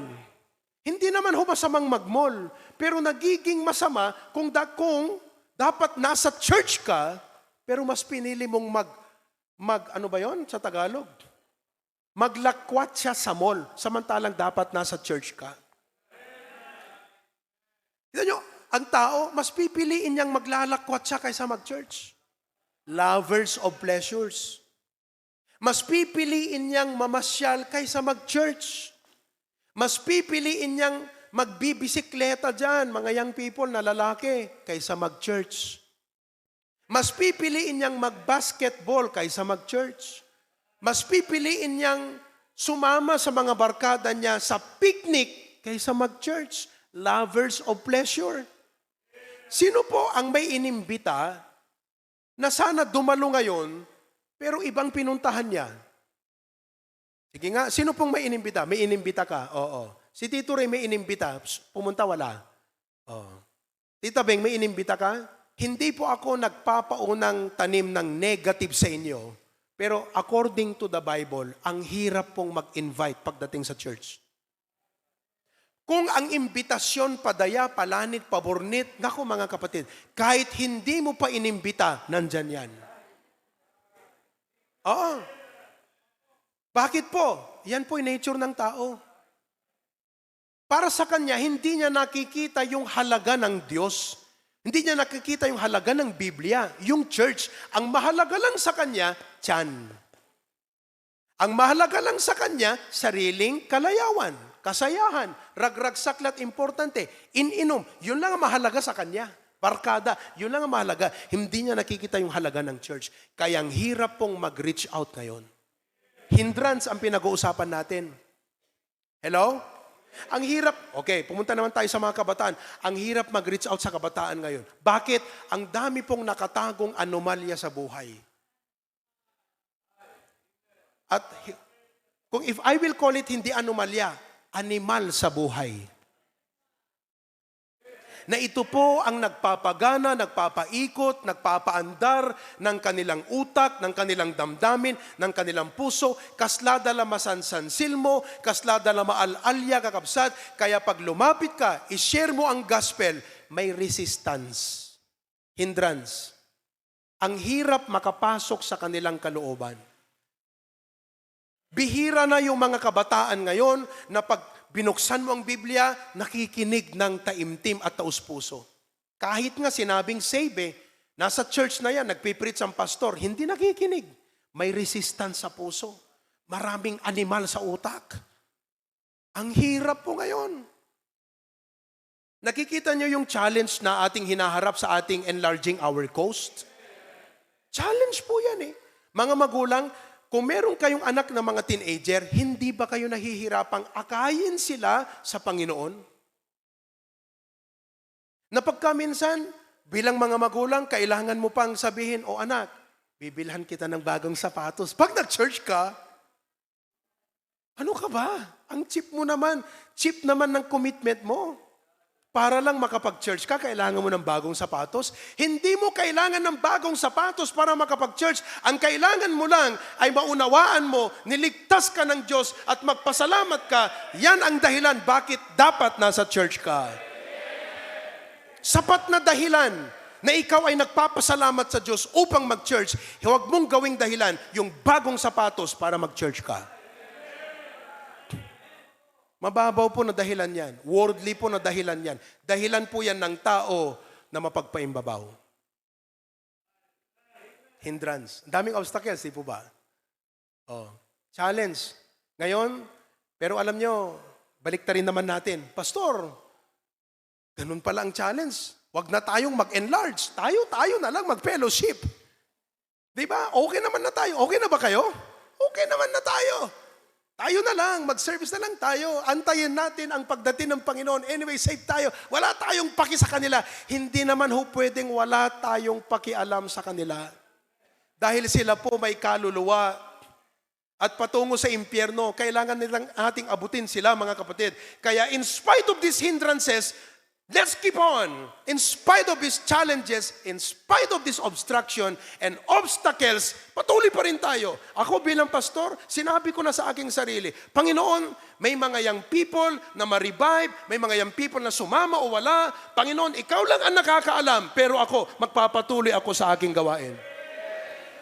Hindi naman masamang mag-mall, pero nagiging masama kung dapat nasa church ka, pero mas pinili mong ano ba yon sa Tagalog? Maglakwat siya sa mall, samantalang dapat nasa church ka. Kita nyo, ang tao, mas pipiliin niyang maglalakwat siya kaysa mag-church. Lovers of pleasures. Mas pipiliin niyang mamasyal kaysa mag-church. Mas pipiliin niyang magbibisikleta dyan, mga young people na lalaki, kaysa mag-church. Mas pipiliin niyang mag-basketball kaysa mag-church. Mas pipiliin niyang sumama sa mga barkada niya sa picnic kaysa mag-church. Lovers of pleasure. Sino po ang may inimbita na sana dumalo ngayon, pero ibang pinuntahan niya? Sige nga, sino pong may inimbita? May inimbita ka? Oo. Si Tito Ray may inimbita, pumunta wala. Oo. Tita Beng, may inimbita ka? Hindi po ako nagpapaunang tanim ng negative sa inyo. Pero according to the Bible, ang hirap pong mag-invite pagdating sa church. Kung ang imbitasyon padaya, palanit, pabornit, naku mga kapatid, kahit hindi mo pa inimbita, nandyan yan. Oo. Bakit po? Yan po yung nature ng tao. Para sa kanya, hindi niya nakikita yung halaga ng Diyos. Hindi niya nakikita yung halaga ng Biblia, yung church. Ang mahalaga lang sa kanya, tiyan. Ang mahalaga lang sa kanya, sariling kalayawan, kasayahan, ragragsaklat, importante, ininom. Yun lang ang mahalaga sa kanya. Barkada, yun lang ang mahalaga. Hindi niya nakikita yung halaga ng church. Kaya ang hirap pong mag-reach out ngayon. Hindrance ang pinag-uusapan natin. Hello? Ang hirap, okay, pumunta naman tayo sa mga kabataan. Ang hirap mag-reach out sa kabataan ngayon. Bakit? Ang dami pong nakatagong anomalya sa buhay. At kung if I will call it hindi anomalya, animal sa buhay. Na ito po ang nagpapagana, nagpapaikot, nagpapaandar ng kanilang utak, ng kanilang damdamin, ng kanilang puso, kaslada la masansansil mo, kaslada la maalalya kakabsat, kaya pag lumapit ka, ishare mo ang gospel, may resistance, hindrance. Ang hirap makapasok sa kanilang kalooban. Bihira na yung mga kabataan ngayon na pag binuksan mo ang Biblia, nakikinig ng taimtim at taus-puso. Kahit nga sinabing save, nasa church na yan, nagpipreach ang pastor, hindi nakikinig. May resistance sa puso. Maraming animal sa utak. Ang hirap po ngayon. Nakikita niyo yung challenge na ating hinaharap sa ating enlarging our coast? Challenge po yan eh. Mga magulang, kung meron kayong anak na mga teenager, hindi ba kayo nahihirapang akayin sila sa Panginoon? Na pagka minsan, bilang mga magulang, kailangan mo pang sabihin, o anak, bibilhan kita ng bagong sapatos. Pag nag-church ka, ano ka ba? Ang cheap mo naman. Cheap naman ng commitment mo. Para lang makapag-church ka, kailangan mo ng bagong sapatos. Hindi mo kailangan ng bagong sapatos para makapag-church. Ang kailangan mo lang ay maunawaan mo, niligtas ka ng Diyos at magpasalamat ka. Yan ang dahilan bakit dapat nasa church ka. Sapat na dahilan na ikaw ay nagpapasalamat sa Diyos upang mag-church. Huwag mong gawing dahilan yung bagong sapatos para mag-church ka. Mababaw po na dahilan yan. Worldly po na dahilan yan. Dahilan po yan ng tao na mapagpaimbabaw. Hindrance. Ang daming obstacles, di po ba? Oh. Challenge. Ngayon, pero alam nyo, baliktarin naman natin. Pastor, ganun pala ang challenge. Huwag na tayong mag-enlarge. Tayo na lang mag-fellowship. Di ba? Okay naman na tayo. Okay na ba kayo? Okay naman na tayo. Tayo na lang, mag-service na lang tayo. Antayin natin ang pagdating ng Panginoon. Anyway, save tayo. Wala tayong paki sa kanila. Hindi naman ho pwedeng wala tayong pakialam sa kanila. Dahil sila po may kaluluwa at patungo sa impyerno, kailangan nilang ating abutin sila, mga kapatid. Kaya in spite of these hindrances, let's keep on. In spite of these challenges, in spite of this obstruction and obstacles, patuloy pa rin tayo. Ako bilang pastor, sinabi ko na sa aking sarili, Panginoon, may mga young people na ma-revive, may mga young people na sumama o wala. Panginoon, ikaw lang ang nakakaalam, pero ako, magpapatuloy ako sa aking gawain.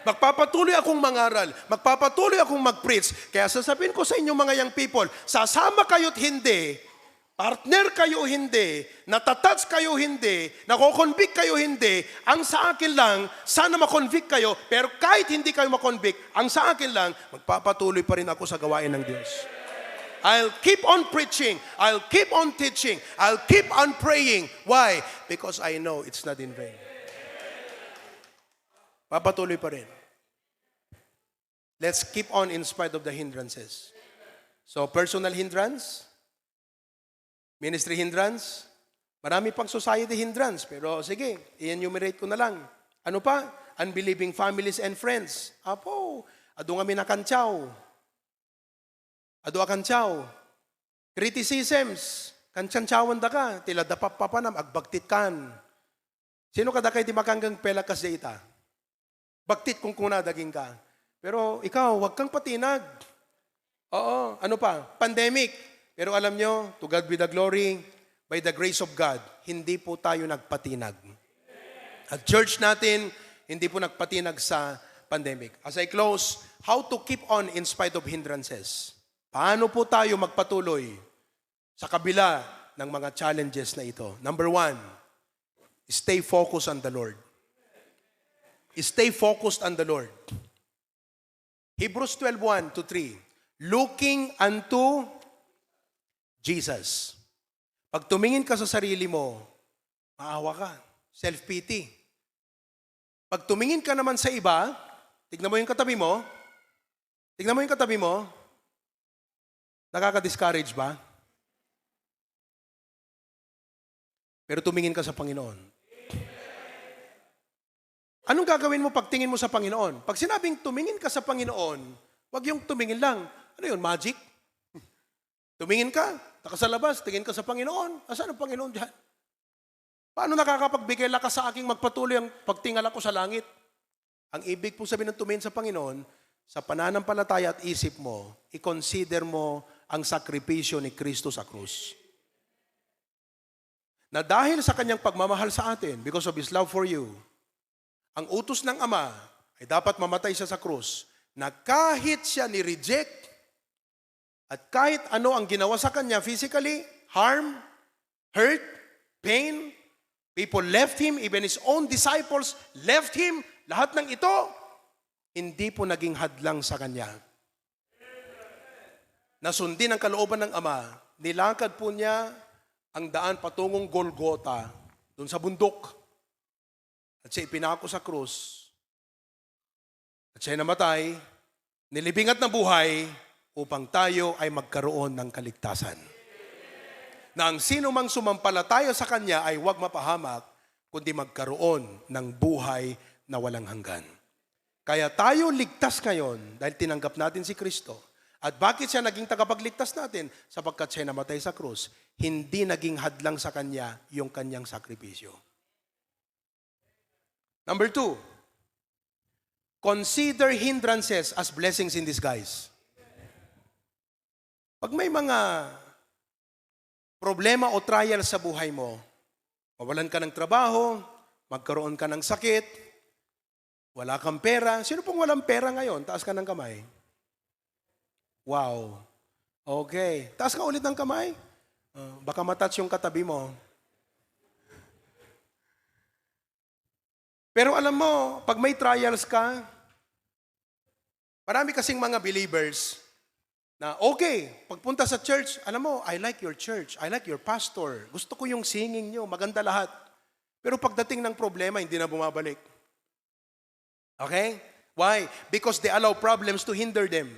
Magpapatuloy akong mangaral, magpapatuloy akong mag-preach. Kaya sasabihin ko sa inyo mga young people, sasama kayo't hindi, partner kayo hindi, natatouch kayo hindi, nako-convict kayo hindi, ang sa akin lang, sana makonvict kayo, pero kahit hindi kayo makonvict, ang sa akin lang, magpapatuloy pa rin ako sa gawain ng Diyos. I'll keep on preaching, I'll keep on teaching, I'll keep on praying. Why? Because I know it's not in vain. Papatuloy pa rin. Let's keep on in spite of the hindrances. So, personal hindrance, ministry hindrance, Marami pang society hindrance, pero sige, i-enumerate ko na lang. Ano pa? Unbelieving families and friends. Apo, ado nga minakantsaw. Ado akantsaw. Criticisms. Kansyansyawan da ka. Tila dapap papanam, agbagtit kan. Sino ka da kayo di makanggang pelakas da ita? Bagtit kung kuna daging ka. Pero ikaw, wag kang patinag. Oo, ano pa? Pandemic. Pero alam nyo, to God be the glory, by the grace of God, hindi po tayo nagpatinag. At church natin, hindi po nagpatinag sa pandemic. As I close, how to keep on in spite of hindrances? Paano po tayo magpatuloy sa kabila ng mga challenges na ito? Number 1, stay focused on the Lord. Stay focused on the Lord. Hebrews 12:1-3, looking unto Jesus. Pag tumingin ka sa sarili mo, maawa ka. Self-pity. Pag tumingin ka naman sa iba, tignan mo yung katabi mo, nakaka-discourage ba? Pero tumingin ka sa Panginoon. Anong gagawin mo pag tingin mo sa Panginoon? Pag sinabing tumingin ka sa Panginoon, wag yung tumingin lang. Ano yun, magic? Tumingin ka, taka sa labas, tingin ka sa Panginoon. Asan ang Panginoon diyan? Paano nakakapagbigay lakas sa aking magpatuloy ang pagtingal ako sa langit? Ang ibig po sabihin ng tumingin sa Panginoon, sa pananampalataya at isip mo, i-consider mo ang sakripisyo ni Kristo sa krus. Na dahil sa kanyang pagmamahal sa atin, because of His love for you, ang utos ng Ama ay dapat mamatay siya sa krus, na kahit siya ni-reject, at kahit ano ang ginawa sa kanya physically, harm, hurt, pain, people left him, even his own disciples left him, lahat ng ito, hindi po naging hadlang sa kanya. Nasundin ang kalooban ng Ama, nilakad po niya ang daan patungong Golgota, doon sa bundok. At siya ipinako sa krus. At siya namatay, nilibingat na buhay, upang tayo ay magkaroon ng kaligtasan. Na ang sino mang sumampalataya sa Kanya ay huwag mapahamak, kundi magkaroon ng buhay na walang hanggan. Kaya tayo ligtas ngayon dahil tinanggap natin si Kristo. At bakit siya naging tagapagligtas natin? Sapagkat siya namatay sa krus, hindi naging hadlang sa Kanya yung Kanyang sakripisyo. Number 2, consider hindrances as blessings in disguise. Pag may mga problema o trial sa buhay mo, mawalan ka ng trabaho, magkaroon ka ng sakit, wala kang pera. Sino pong walang pera ngayon? Taas ka ng kamay. Wow. Okay. Taas ka ulit ng kamay. Baka matouch yung katabi mo. Pero alam mo, pag may trials ka, marami kasing mga believers na okay, pagpunta sa church, alam mo, I like your church, I like your pastor, gusto ko yung singing nyo, maganda lahat. Pero pagdating ng problema, hindi na bumabalik. Okay? Why? Because they allow problems to hinder them.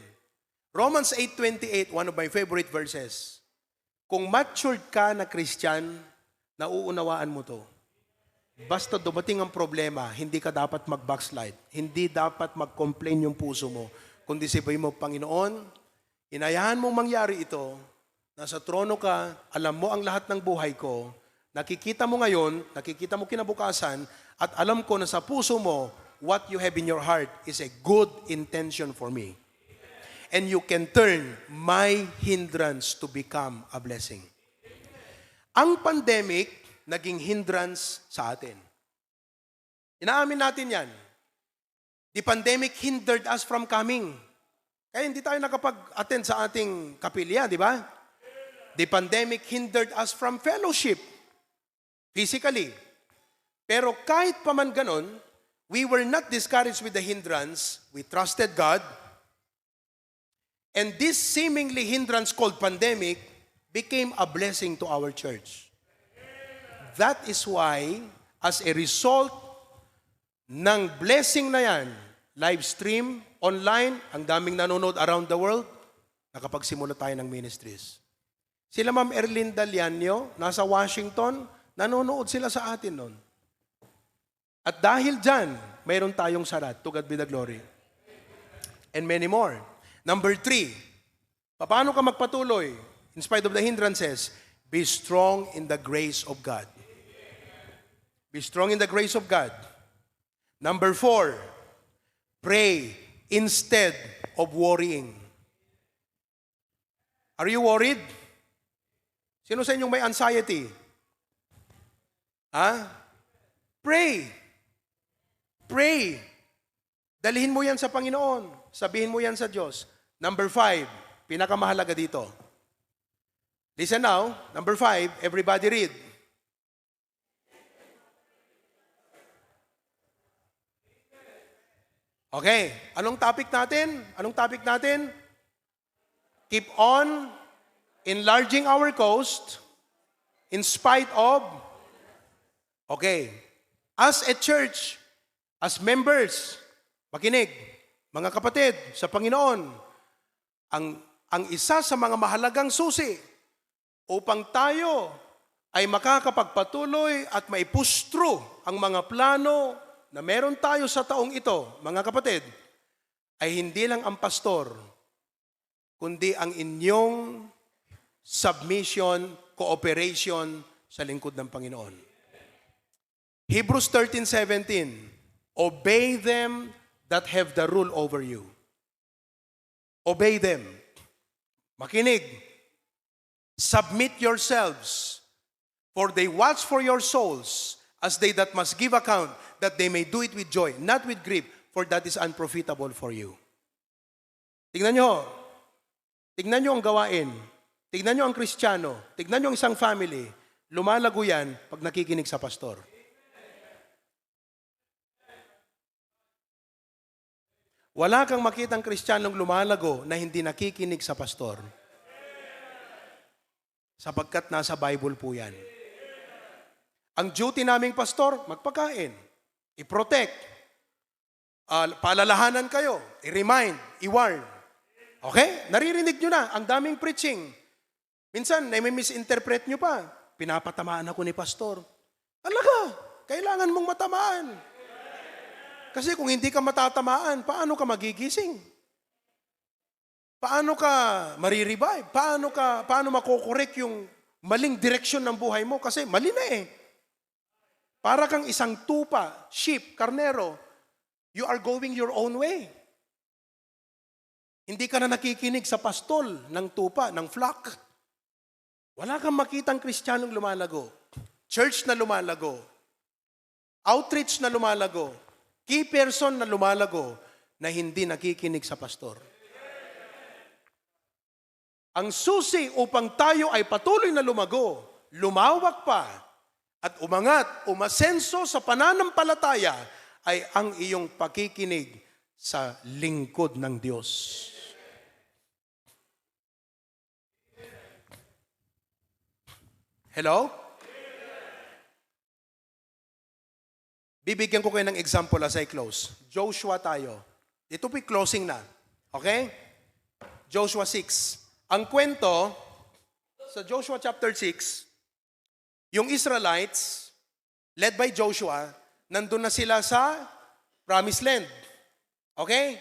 Romans 8:28, one of my favorite verses. Kung matured ka na Christian, nauunawaan mo to. Basta dumating ang problema, hindi ka dapat mag-backslide. Hindi dapat mag-complain yung puso mo. Kundi sabihin mo, Panginoon, inayahan mong mangyari ito, nasa trono ka, alam mo ang lahat ng buhay ko, nakikita mo ngayon, nakikita mo kinabukasan, at alam ko na sa puso mo, what you have in your heart is a good intention for me. And you can turn my hindrance to become a blessing. Ang pandemic, naging hindrance sa atin. Inaamin natin yan. The pandemic hindered us from coming. Kaya hindi tayo nakapag-attend sa ating kapilya, di ba? The pandemic hindered us from fellowship, physically. Pero kahit pa man ganon, we were not discouraged with the hindrance. We trusted God. And this seemingly hindrance called pandemic became a blessing to our church. That is why, as a result ng blessing na yan, live stream, online, ang daming nanonood around the world, nakapagsimula tayo ng ministries. Sila Ma'am Erlinda Lianyo, nasa Washington, Nanonood sila sa atin noon. At dahil dyan, mayroon tayong sarat. To God be the glory. And many more. Number 3, paano ka magpatuloy? In spite of the hindrances, be strong in the grace of God. Be strong in the grace of God. Number 4, pray instead of worrying. Are you worried? Sino sa inyong may anxiety? Pray. Pray. Dalhin mo yan sa Panginoon. Sabihin mo yan sa Diyos. Number 5, pinakamahalaga dito. Listen now. Number 5, everybody read. Okay. Anong topic natin? Anong topic natin? Keep on enlarging our coast in spite of. Okay. As a church, as members, makinig, mga kapatid, sa Panginoon, ang isa sa mga mahalagang susi upang tayo ay makakapagpatuloy at mai-push through ang mga plano na meron tayo sa taong ito, mga kapatid, ay hindi lang ang pastor, kundi ang inyong submission, cooperation sa lingkod ng Panginoon. Hebrews 13:17, obey them that have the rule over you. Obey them. Makinig. Submit yourselves, for they watch for your souls, as they that must give account, that they may do it with joy, not with grief, for that is unprofitable for you. Tingnan nyo. Tingnan nyo ang gawain. Tingnan nyo ang Kristiyano. Tingnan nyo ang isang family. Lumalago yan pag nakikinig sa pastor. Wala kang makitang Kristiyanong lumalago na hindi nakikinig sa pastor. Sapagkat nasa Bible po yan. Ang duty naming pastor, magpakain, i-protect, paalalahanan kayo, i-remind, i-warn. Okay? Naririnig nyo na, ang daming preaching. Minsan, misinterpret nyo pa. Pinapatamaan ako ni pastor. Talaga, kailangan mong matamaan. Kasi kung hindi ka matatamaan, paano ka magigising? Paano ka marirevive? Paano makokorek yung maling direksyon ng buhay mo? Kasi mali na eh. Para kang isang tupa, sheep, karnero, you are going your own way. Hindi ka na nakikinig sa pastol ng tupa, ng flock. Wala kang makitang Kristiyanong lumalago, church na lumalago, outreach na lumalago, key person na lumalago na hindi nakikinig sa pastor. Ang susi upang tayo ay patuloy na lumago, lumawak pa, at umangat, umasenso sa pananampalataya ay ang iyong pakikinig sa lingkod ng Diyos. Hello? Bibigyan ko kayo ng example as I close. Joshua tayo. Ito po'y closing na. Okay? Joshua 6. Ang kwento, sa Joshua chapter 6, yung Israelites, led by Joshua, nandun na sila sa Promised Land. Okay?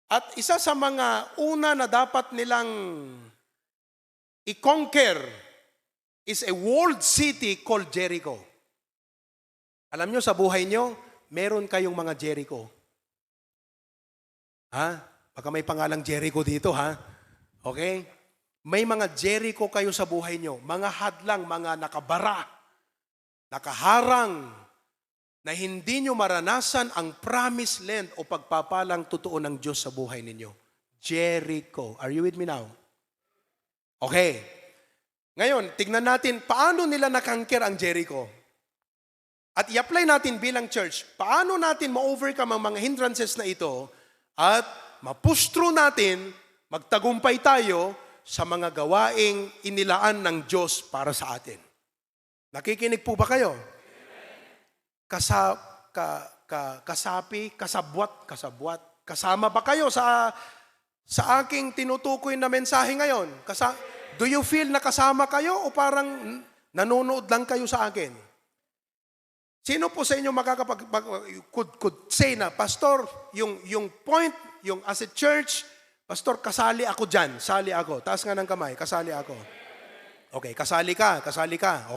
At isa sa mga una na dapat nilang i-conquer is a walled city called Jericho. Alam nyo, sa buhay nyo, meron kayong mga Jericho. Ha? Baka may pangalang Jericho dito, ha? Okay? May mga Jericho kayo sa buhay nyo. Mga hadlang, mga nakabara, nakaharang, na hindi nyo maranasan ang promised land o pagpapalang totoo ng Diyos sa buhay ninyo. Jericho. Are you with me now? Okay. Ngayon, tignan natin paano nila nakangker ang Jericho. At i-apply natin bilang church, paano natin ma-overcome ang mga hindrances na ito at ma-push through natin, magtagumpay tayo sa mga gawaing inilaan ng Diyos para sa atin. Nakikinig po ba kayo? Kasapi, kasabwat, kasama ba kayo sa aking tinutukoy na mensahe ngayon? Do you feel na kasama kayo o parang Nanonood lang kayo sa akin. Sino po sa inyo could say na, Pastor, yung point, yung as a church, Pastor, kasali ako dyan. Sali ako. Taas nga ng kamay, kasali ako. Okay, kasali ka.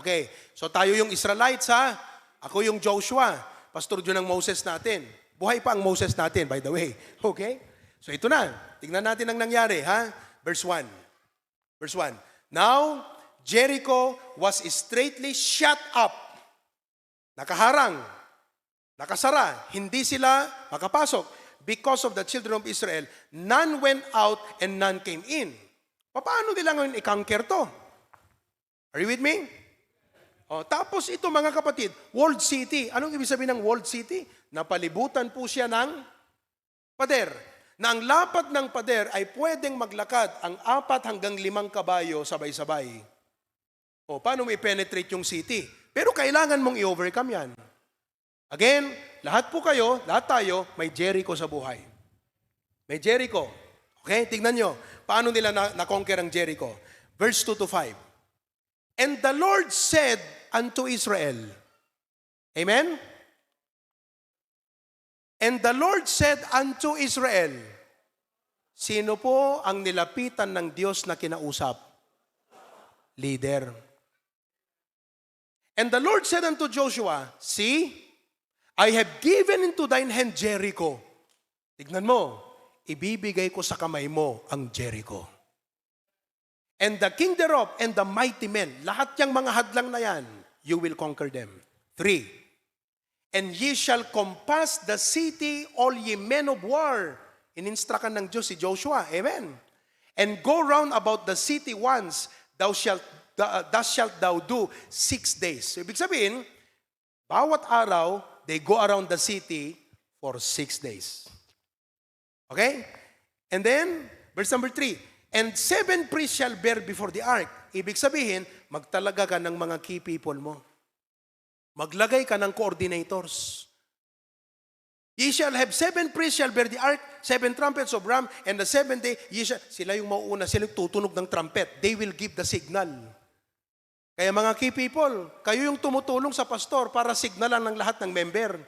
Okay. So tayo yung Israelites, ha? Ako yung Joshua. Pastor Jun ang Moses natin. Buhay pa ang Moses natin, by the way. Okay? So ito na. Tingnan natin ang nangyari, ha? Verse 1. Verse 1. Now, Jericho was straightly shut up. Nakaharang. Nakasara. Hindi sila makapasok. Because of the children of Israel, none went out and none came in. Paano nila ngayon i-conquer to? Are you with me? Tapos ito mga kapatid, walled city. Anong ibig sabihin ng walled city? Napalibutan po siya ng pader. Na ang lapat ng pader ay pwedeng maglakad ang 4 hanggang 5 kabayo sabay-sabay. Paano mo i-penetrate yung city? Pero kailangan mong i-overcome yan. Again, lahat po kayo, lahat tayo, may Jericho sa buhay. May Jericho. Okay, tignan nyo. Paano nila na-conquer ang Jericho? Verse 2 to 5. And the Lord said unto Israel, Amen? And the Lord said unto Israel, sino po ang nilapitan ng Diyos na kinausap? Leader. And the Lord said unto Joshua, See, I have given into thine hand Jericho. Tignan mo, ibibigay ko sa kamay mo ang Jericho. And the king thereof and the mighty men, lahat yung mga hadlang na yan, you will conquer them. 3. And ye shall compass the city, all ye men of war. Ininstrakan ng Diyos si Joshua. Amen. And go round about the city once, thus shalt thou do 6 days. So, ibig sabihin, bawat araw, they go around the city for 6 days. Okay? And then, verse number 3, and 7 priests shall bear before the ark. Ibig sabihin, magtalaga ka ng mga key people mo. Maglagay ka ng coordinators. Ye shall have 7 priests shall bear the ark, 7 trumpets of ram, and the 7th day, sila yung mauuna, sila yung tutunog ng trumpet. They will give the signal. Kaya mga key people, kayo yung tumutulong sa pastor para signalan ng lahat ng member.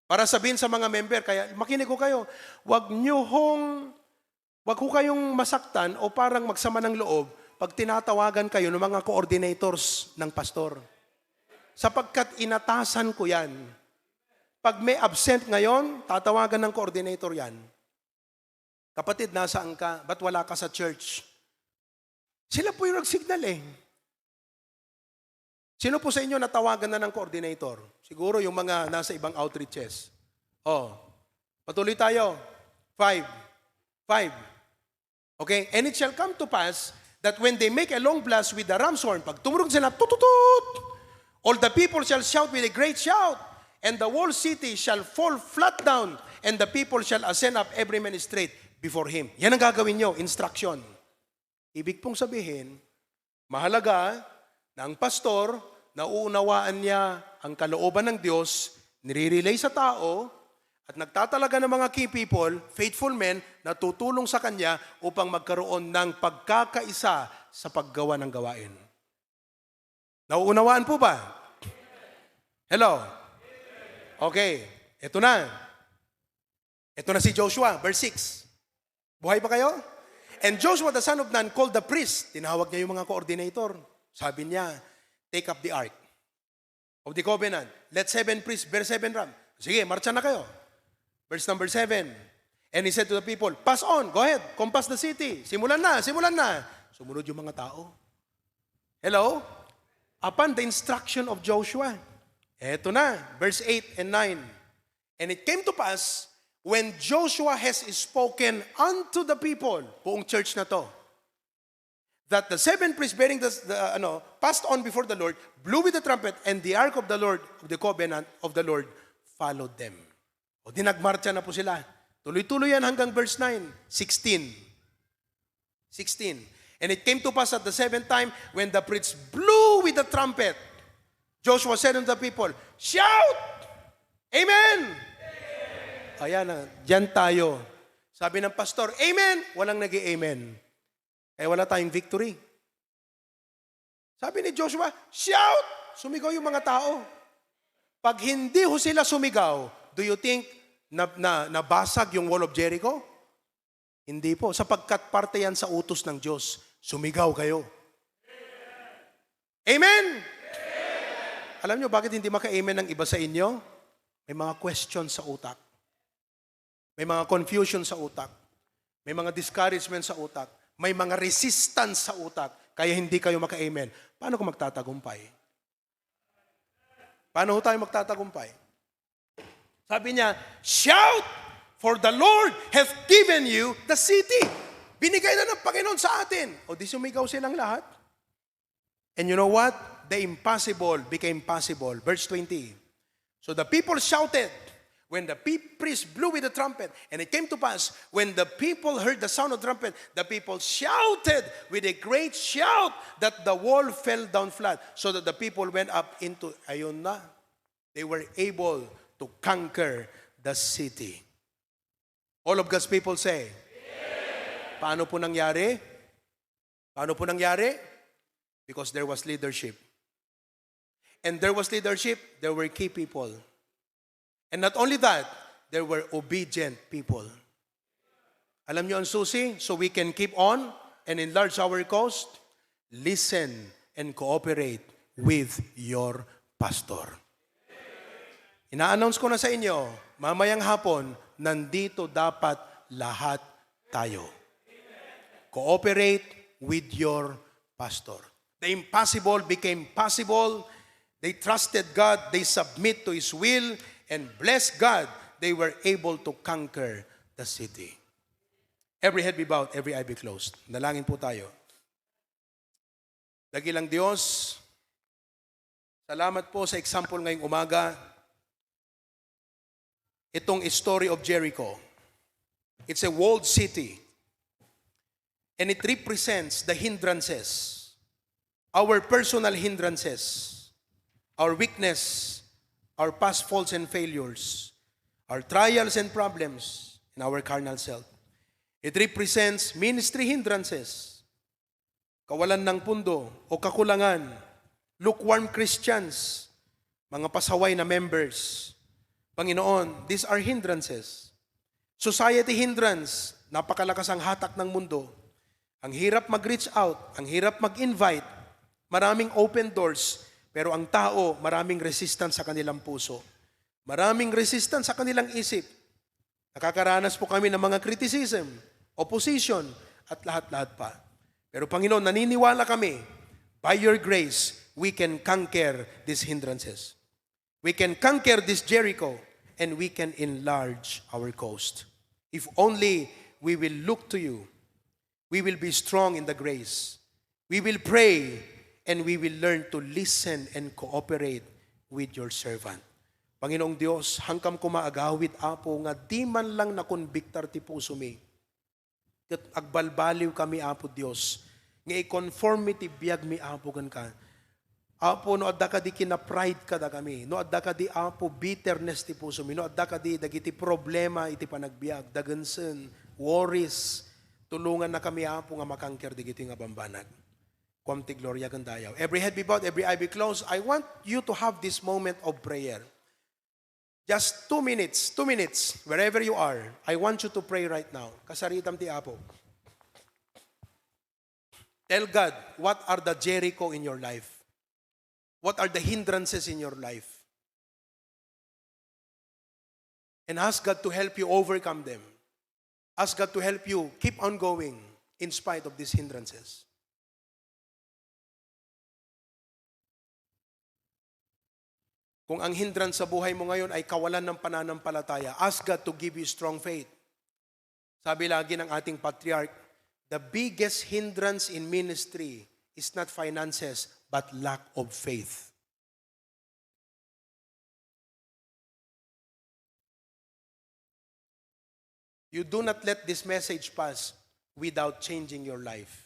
Para sabihin sa mga member, kaya makinig ko kayo, wag ho kayong masaktan o parang magsama ng loob pag tinatawagan kayo ng mga coordinators ng pastor. Sapagkat inatasan ko yan. Pag may absent ngayon, tatawagan ng coordinator yan. Kapatid, nasaan ka? Ba't wala ka sa church? Sila po yung nag-signal eh. Sino po sa inyo natawagan na ng coordinator? Siguro yung mga nasa ibang outreaches. Patuloy tayo. 5. Okay? And it shall come to pass that when they make a long blast with the ram's horn, pag tumurog sila, tututut, all the people shall shout with a great shout, and the whole city shall fall flat down, and the people shall ascend up every man straight before him. Yan ang gagawin nyo, instruction. Ibig pong sabihin, mahalaga na ang pastor, nauunawaan niya ang kalooban ng Diyos, nire-relay sa tao, at nagtatalaga ng mga key people, faithful men, na tutulong sa kanya upang magkaroon ng pagkakaisa sa paggawa ng gawain. Nauunawaan po ba? Hello? Okay, ito na. Ito na si Joshua, verse 6. Buhay pa kayo? And Joshua the son of Nun called the priest. Tinawag niya yung mga coordinator. Sabi niya, take up the ark of the covenant. Let 7 priests bear 7 rams. Sige, marcha na kayo. Verse number 7. And he said to the people, pass on, go ahead, compass the city. Simulan na. Sumunod yung mga tao. Hello? Upon the instruction of Joshua. Eto na, verse 8 and 9. And it came to pass, when Joshua has spoken unto the people, buong church na to, that the 7 priests bearing passed on before the Lord, blew with the trumpet, and the ark of the Lord, of the covenant of the Lord, followed them. O dinagmarcha na po sila. Tuloy-tuloy yan hanggang verse 9. 16. And it came to pass at the 7th time, when the priests blew with the trumpet, Joshua said unto the people, shout! Amen! Ayan na, dyan tayo. Sabi ng pastor, amen! Walang nag-amen. Kaya wala tayong victory. Sabi ni Joshua, shout! Sumigaw yung mga tao. Pag hindi ho sila sumigaw, do you think nabasag yung wall of Jericho? Hindi po, sapagkat parte yan sa utos ng Diyos. Sumigaw kayo. Amen? Alam nyo bakit hindi maka-amen ng iba sa inyo? May mga questions sa utak. May mga confusion sa utak. May mga discouragement sa utak. May mga resistance sa utak. Kaya hindi kayo maka-amen. Paano kung magtatagumpay? Paano ho tayo magtatagumpay? Sabi niya, shout! For the Lord hath given you the city. Binigay na ng Panginoon sa atin. O di sumigaw silang lahat. And you know what? The impossible became possible. Verse 20. So the people shouted when the priest blew with the trumpet. And it came to pass, when the people heard the sound of the trumpet, the people shouted with a great shout that the wall fell down flat. So that the people went up into, ayun na, they were able to conquer the city. All of God's people say, yeah. Paano po nangyari? Paano po nangyari? Because there was leadership. And there was leadership, there were key people. And not only that, there were obedient people. Alam niyo ang susi, so we can keep on and enlarge our coast? Listen and cooperate with your pastor. Ina-announce ko na sa inyo, mamayang hapon, nandito dapat lahat tayo. Cooperate with your pastor. The impossible became possible. They trusted God, they submit to His will, and bless God, they were able to conquer the city. Every head be bowed, every eye be closed. Dalangin po tayo. Dakilang Diyos, salamat po sa example ngayong umaga. Itong story of Jericho. It's a walled city. And it represents the hindrances. Our personal hindrances. Our weakness. Our past faults and failures. Our trials and problems in our carnal self. It represents ministry hindrances. Kawalan ng pundo o kakulangan. Lukewarm Christians. Mga pasaway na members. Panginoon, these are hindrances. Society hindrance, napakalakas ang hatak ng mundo. Ang hirap mag-reach out, ang hirap mag-invite, maraming open doors, pero ang tao, maraming resistance sa kanilang puso. Maraming resistance sa kanilang isip. Nakakaranas po kami ng mga criticism, opposition, at lahat-lahat pa. Pero Panginoon, naniniwala kami, by your grace, we can conquer these hindrances. We can conquer this Jericho. And we can enlarge our coast. If only we will look to you, we will be strong in the grace. We will pray, and we will learn to listen and cooperate with your servant. Panginoong Diyos, hangkam ko maagawid apo nga di man lang nakonbiktar ti puso mi. Kat agbalbaliw kami apo Diyos, nga i-conformity biyag mi apo gan ka. Apo, no adda ka di kina-pride ka da kami. No adda ka di, apo, bitterness ti puso mi. No adda ka di, dagiti problema iti panagbiag. Dagansen, worries. Tulungan na kami, apo, nga makangker digiti nga bambanag. Kwamti gloria gandayaw. Every head be bowed, every eye be closed. I want you to have this moment of prayer. Just 2 minutes, wherever you are. I want you to pray right now. Kasaritam ti apo. Tell God, what are the Jericho in your life? What are the hindrances in your life? And ask God to help you overcome them. Ask God to help you keep on going in spite of these hindrances. Kung ang hindrance sa buhay mo ngayon ay kawalan ng pananampalataya, ask God to give you strong faith. Sabi lagi ng ating patriarch, the biggest hindrance in ministry is not finances, but lack of faith. You do not let this message pass without changing your life.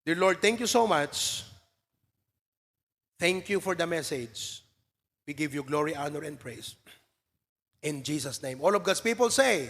Dear Lord, thank you so much. Thank you for the message. We give you glory, honor, and praise. In Jesus' name. All of God's people say,